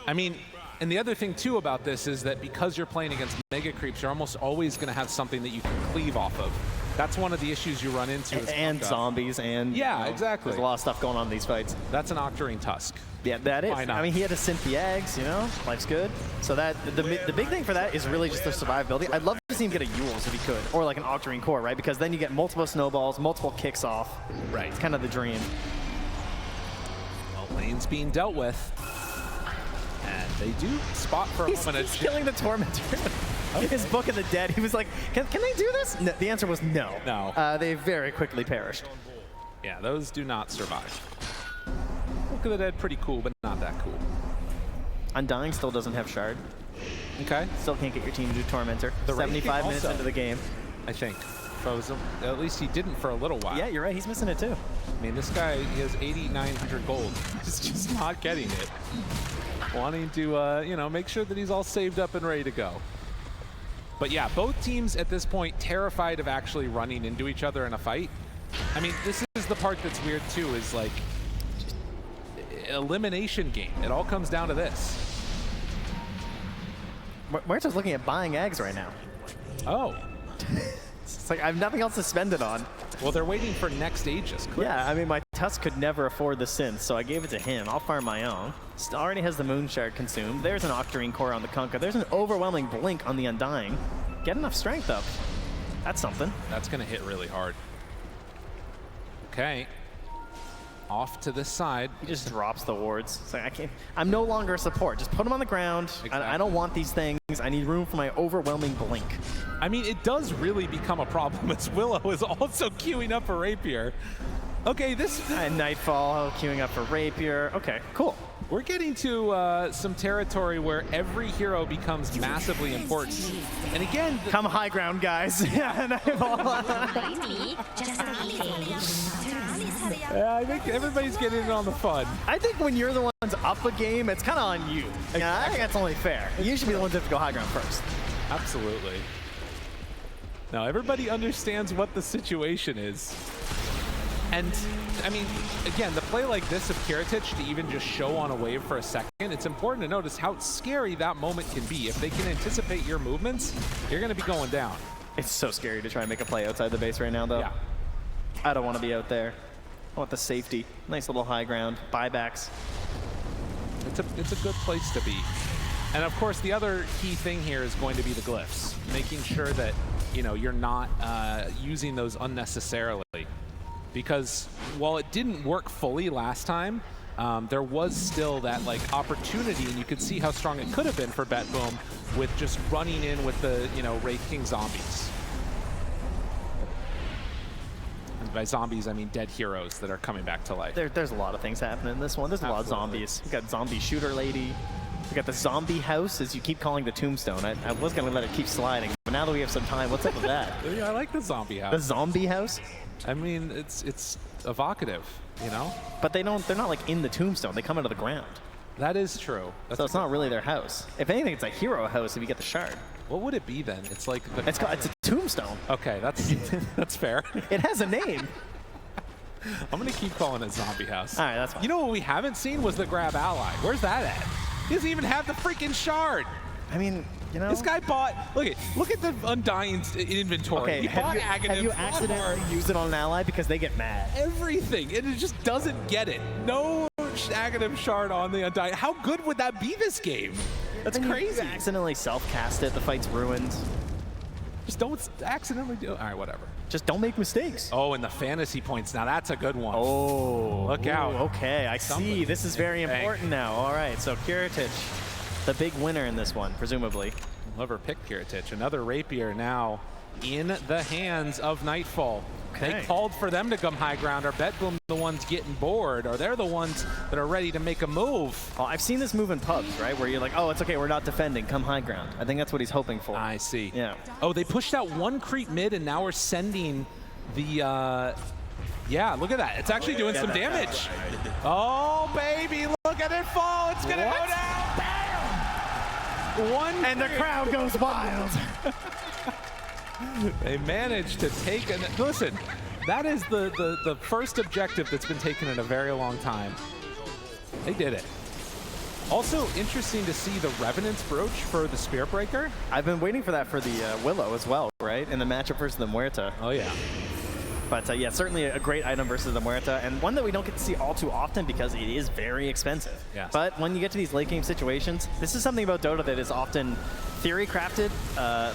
I mean, and the other thing, too, about this is that because you're playing against Mega Creeps, you're almost always going to have something that you can cleave off of. That's one of the issues you run into.
And zombies and...
Yeah,
you know,
exactly.
There's a lot of stuff going on in these fights.
That's an Octarine Tusk.
Yeah, that is.
Why not?
I mean, he had to synth the eggs, you know? Life's good. So that the big thing for that is really just the survivability. I'd love to see him get a Yules if he could, or like an Octarine Core, right? Because then you get multiple snowballs, multiple kicks off.
Right.
It's kind of the dream.
Well, lane's being dealt with. And they do spot for a moment.
He's killing the Tormentor. Okay. His Book of the Dead, he was like, can they do this? No, the answer was no.
No.
They very quickly perished.
Yeah, those do not survive. Book of the Dead, pretty cool, but not that cool.
Undying still doesn't have Shard.
Okay.
Still can't get your team to do Tormentor.
The
75 minutes
also,
into the game.
I think. At least he didn't for a little while.
Yeah, you're right. He's missing it too.
I mean, this guy, he has 8,900 gold. He's just not getting it. Wanting to, you know, make sure that he's all saved up and ready to go. But yeah, both teams at this point terrified of actually running into each other in a fight. I mean, this is the part that's weird too, is like elimination game. It all comes down to this.
Muerto's looking at buying eggs right now.
Oh.
It's like I have nothing else to spend it on.
Well, they're waiting for next Aegis.
Yeah, I mean, my Tusk could never afford the synth, so I gave it to him. I'll farm my own. Still already has the Moon Shard consumed. There's an Octarine Core on the Kunkka. There's an overwhelming Blink on the Undying. Get enough strength up. That's something.
That's going to hit really hard. Okay. Off to this side.
He just drops the wards. It's like, I can't. I'm no longer a support. Just put them on the ground.
Exactly.
I don't want these things. I need room for my overwhelming Blink.
I mean, it does really become a problem as Willow is also queuing up for Rapier. Okay, this...
Nightfall queuing up for Rapier. Okay, cool.
We're getting to some territory where every hero becomes massively important. And again...
Come high ground, guys.
Yeah, I think everybody's getting in on the fun.
I think when you're the ones up a game, it's kind of on you. Yeah, I think that's only fair. You should be the ones that have to go high ground first.
Absolutely. Now, everybody understands what the situation is. And, I mean, again, the play like this of Kiritich to even just show on a wave for a second, it's important to notice how scary that moment can be. If they can anticipate your movements, you're going to be going down.
It's so scary to try and make a play outside the base right now, though.
Yeah.
I don't want to be out there. I want the safety. Nice little high ground. Buybacks.
It's a good place to be. And, of course, the other key thing here is going to be the glyphs, making sure that, you know, you're not using those unnecessarily. Because while it didn't work fully last time, there was still that like opportunity, and you could see how strong it could have been for BetBoom with just running in with the, you know, Wraith King zombies. And by zombies, I mean dead heroes that are coming back to life.
There's a lot of things happening in this one. There's a lot of zombies. We got zombie shooter lady. We got the zombie house, as you keep calling the tombstone. I was gonna let it keep sliding, but now that we have some time, what's up with that?
Yeah, I like the zombie house.
The zombie house?
I mean, it's evocative, you know?
But they're not like in the tombstone. They come out of the ground.
That is true. That's
so it's not really their house. If anything, it's a hero house if you get the shard.
What would it be then? It's like the...
It's a tombstone.
Okay, that's fair.
It has a name.
I'm gonna keep calling it zombie house.
All right, that's fine.
You know what we haven't seen was the grab ally. Where's that at? He doesn't even have the freaking shard.
I mean, you know,
this guy bought. Look at the Undying inventory.
Okay,
he bought Aghanim.
Have you accidentally used it on an ally because they get mad?
Everything, and it just doesn't get it. No Aghanim shard on the Undying. How good would that be this game? That's crazy.
You accidentally self-cast it. The fight's ruined.
Just don't accidentally do it. All right, whatever.
Just don't make mistakes.
Oh, and the fantasy points. Now that's a good one.
Oh.
Look out.
Okay, I see. This is very important now. All right, so Kiritich, the big winner in this one, presumably.
Whoever picked Kiritich. Another rapier now in the hands of Nightfall.
Okay.
They called for them to come high ground. Are BetBoom the ones getting bored? Or they're the ones that are ready to make a move?
Well, I've seen this move in pubs, right? Where you're like, oh, it's okay, we're not defending, come high ground. I think that's what he's hoping for.
I see.
Yeah.
Oh, they pushed out one creep mid, and now we're sending the, yeah, look at that. It's actually doing some damage. Oh, baby, look at it fall. It's going to go down. Bam! One
And the crowd goes wild.
They managed to take, and listen, that is the first objective that's been taken in a very long time. They did it. Also interesting to see the Revenant's brooch for the Spear Breaker.
I've been waiting for that for the Willow as well, right? In the matchup versus the Muerta.
Oh yeah.
But yeah, certainly a great item versus the Muerta, and one that we don't get to see all too often because it is very expensive.
Yes.
But when you get to these late game situations, this is something about Dota that is often theory crafted,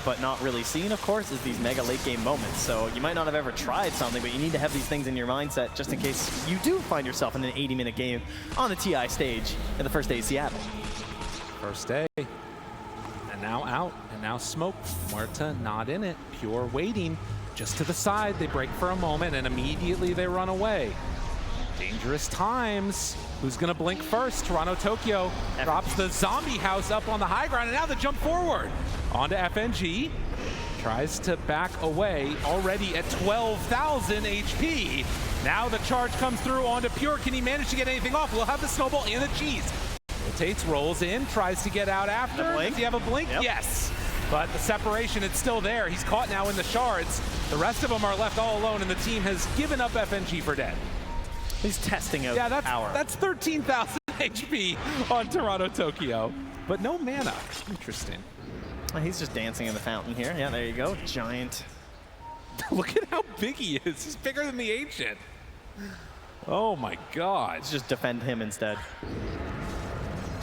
but not really seen, of course, is these mega late game moments. So you might not have ever tried something, but you need to have these things in your mindset just in case you do find yourself in an 80-minute game on the TI stage in the first day of Seattle.
First day. And now out, and now smoke. Muerta not in it, pure waiting. Just to the side, they break for a moment, and immediately they run away. Dangerous times. Who's gonna blink first? Toronto Tokyo drops the zombie house up on the high ground, and now the jump forward. Onto FNG. Tries to back away, already at 12,000 HP. Now the charge comes through onto Pure. Can he manage to get anything off? We'll have the snowball and the cheese. Rotates, rolls in, tries to get out after. Does he have a blink?
Yep.
Yes. But the separation, it's still there. He's caught now in the shards. The rest of them are left all alone, and the team has given up FNG for dead.
He's testing out power.
That's 13,000 HP on Toronto Tokyo, but no mana. Interesting.
He's just dancing in the fountain here. Yeah, there you go. Giant.
Look at how big he is. He's bigger than the Ancient. Oh my God.
Let's just defend him instead.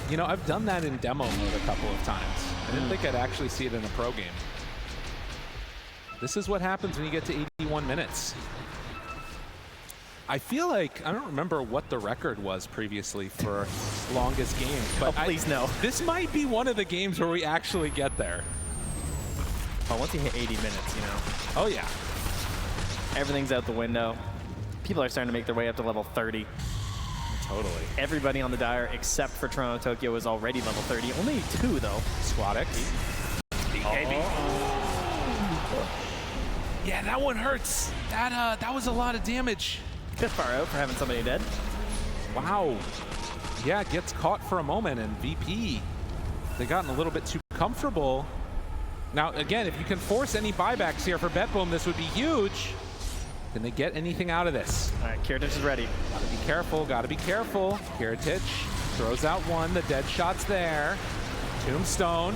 You know, I've done that in demo mode a couple of times. I didn't think I'd actually see it in a pro game. This is what happens when you get to 81 minutes. I feel like, I don't remember what the record was previously for longest game, but
please no.
This might be one of the games where we actually get there.
Oh, once you hit 80 minutes, you know.
Oh yeah.
Everything's out the window. People are starting to make their way up to level 30.
Totally.
Everybody on the Dire except for Toronto Tokyo is already level 30. Only 2 though.
Squad X. BKB. Yeah, that one hurts. That was a lot of damage.
Bit far out for having somebody dead.
Wow. Yeah, gets caught for a moment, and VP, they've gotten a little bit too comfortable. Now, again, if you can force any buybacks here for BetBoom, this would be huge. Can they get anything out of this?
All right, Kiritich is ready.
Gotta be careful, gotta be careful. Kiritich throws out one, the dead shot's there. Tombstone,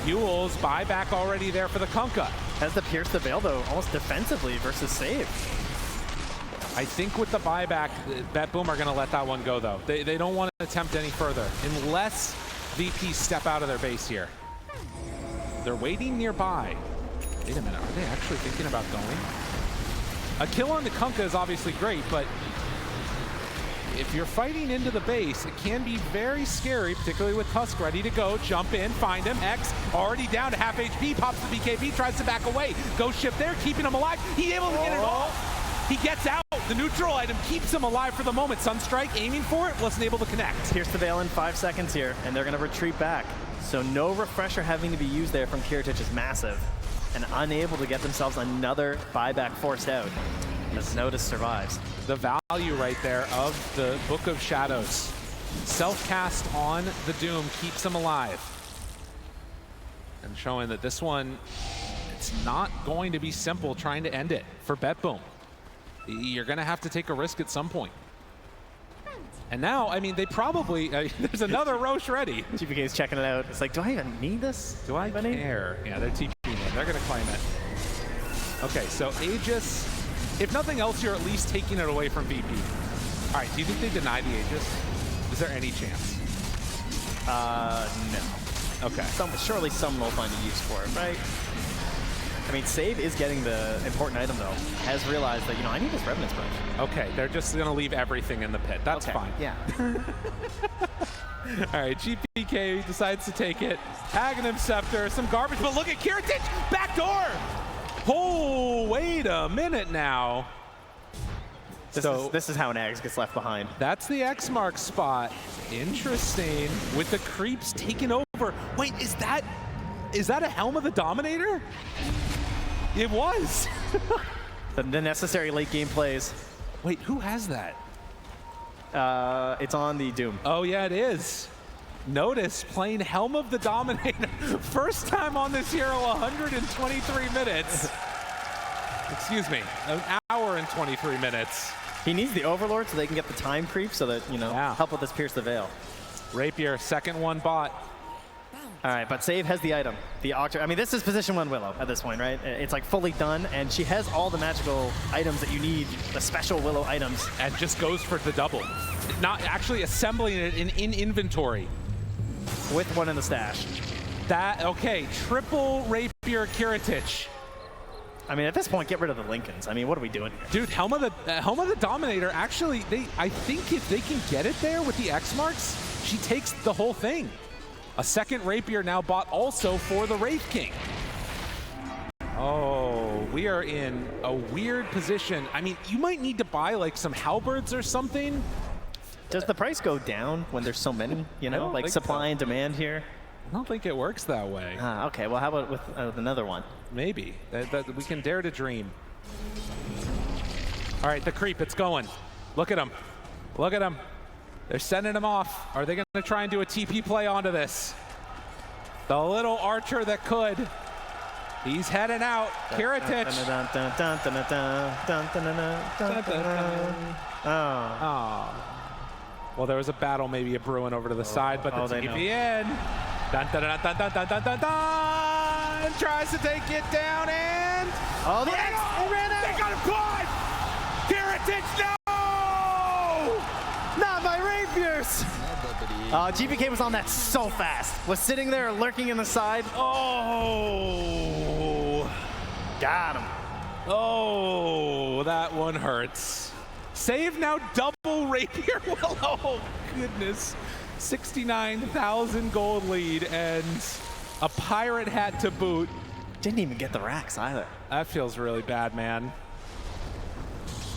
Ewell's buyback already there for the Kunkka.
Has to pierce the veil though, almost defensively versus save.
I think with the buyback, BetBoom are gonna let that one go though. They don't want to attempt any further unless VP step out of their base here. They're waiting nearby. Wait a minute, are they actually thinking about going? A kill on the Kunkka is obviously great, but if you're fighting into the base, it can be very scary, particularly with Tusk ready to go. Jump in, find him. X already down to half HP, pops the BKB, tries to back away. Ghost Ship there, keeping him alive. He's able to get it off. He gets out. The neutral item keeps him alive for the moment. Sunstrike aiming for it, wasn't able to connect.
Pierce the veil in 5 seconds here, and they're going to retreat back. So no refresher having to be used there from Kiritich is massive, and unable to get themselves another buyback forced out. As Notice survives.
The value right there of the Book of Shadows. Self-cast on the Doom keeps him alive. And showing that this one, it's not going to be simple trying to end it for BetBoom. You're going to have to take a risk at some point. And now, I mean, they probably, there's another Roche ready.
GPK is checking it out. It's like, do I even need this?
Do I care? Yeah, they're TPing it. They're going to claim it. Okay, so Aegis, if nothing else, you're at least taking it away from VP. All right, do you think they deny the Aegis? Is there any chance?
No.
Okay.
Surely someone will find a use for it, right?
I
mean, Save is getting the important item, though. Has realized that, I need this Revenant's Punch.
Okay, they're just going to leave everything in the pit. That's fine.
Yeah.
All right, GPK decides to take it. Aghanim Scepter, some garbage, but look at Kiritich, backdoor! Oh, wait a minute now.
This is how an Ags gets left behind.
That's the X mark spot. Interesting. With the creeps taking over. Wait, is that a Helm of the Dominator? It was.
The necessary late game plays.
Wait, who has that?
It's on the Doom.
Oh, yeah, it is. Notice playing Helm of the Dominator. First time on this hero, 123 minutes. Excuse me, an hour and 23 minutes.
He needs the Overlord so they can get the time creep so that, help with this Pierce the Veil.
Rapier, second one bot.
All right, but Save has the item. The Octar. I mean, this is position 1 Willow at this point, right? It's like fully done, and she has all the magical items that you need, the special Willow items.
And just goes for the double. Not actually assembling it in inventory.
With one in the stash.
Okay, triple Rapier Kiritich.
I mean, at this point, get rid of the Lincolns. I mean, what are we doing here?
Dude, Helm of the Dominator, actually, I think if they can get it there with the X marks, she takes the whole thing. A second Rapier now bought also for the Wraith King. Oh, we are in a weird position. I mean, you might need to buy like some halberds or something.
Does the price go down when there's so many, like supply and demand here?
I don't think it works that way.
Okay, well, how about with another one?
Maybe. We can dare to dream. All right, the creep, it's going. Look at him. Look at him. They're sending him off. Are they going to try and do a TP play onto this? The little archer that could. He's heading out. Kiritich. Oh. Well, there was a battle, maybe a brewing over to the side, but the TP in. Dun, dun, dun, dun, dun, dun, dun, dun, dun. Tries to take it down and...
Oh, the X! He ran out!
They got him caught! Kiritich, no!
Not my Rapiers! GPK was on that so fast. Was sitting there lurking in the side.
Oh!
Got him.
Oh, that one hurts. Save now double Rapier Willow. Oh, goodness. 69,000 gold lead and a pirate hat to boot.
Didn't even get the racks either.
That feels really bad, man.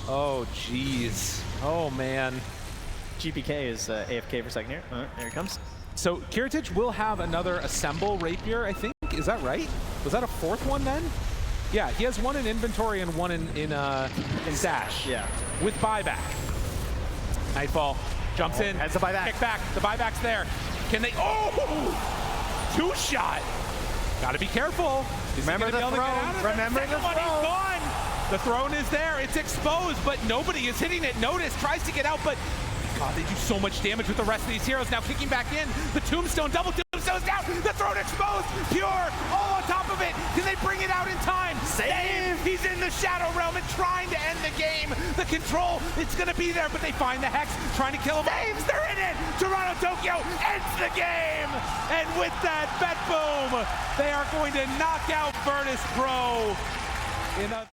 Oh, jeez. Oh, man.
GPK is AFK for a second here. There he comes.
So Kiritich will have another Assemble Rapier, I think. Is that right? Was that a fourth one then? Yeah, he has one in inventory and one in stash.
Yeah.
With buyback. Nightfall jumps in.
Has the buyback.
Kick back. The buyback's there. Can they? Oh! 2-shot. Got to be careful.
Remember the throne. Remember the throne.
He's gone. The throne is there. It's exposed, but nobody is hitting it. Notice tries to get out, but God, they do so much damage with the rest of these heroes. Now kicking back in. The tombstone, double tombstone's down. The throne exposed. Pure, all on top of it. Can they bring it out in time?
Save.
He's in the Shadow Realm and trying to end the game. The control, it's going to be there, but they find the Hex, trying to kill him. Saves, they're in it. Toronto Tokyo ends the game. And with that, BetBoom, they are going to knock out Virtus.pro in a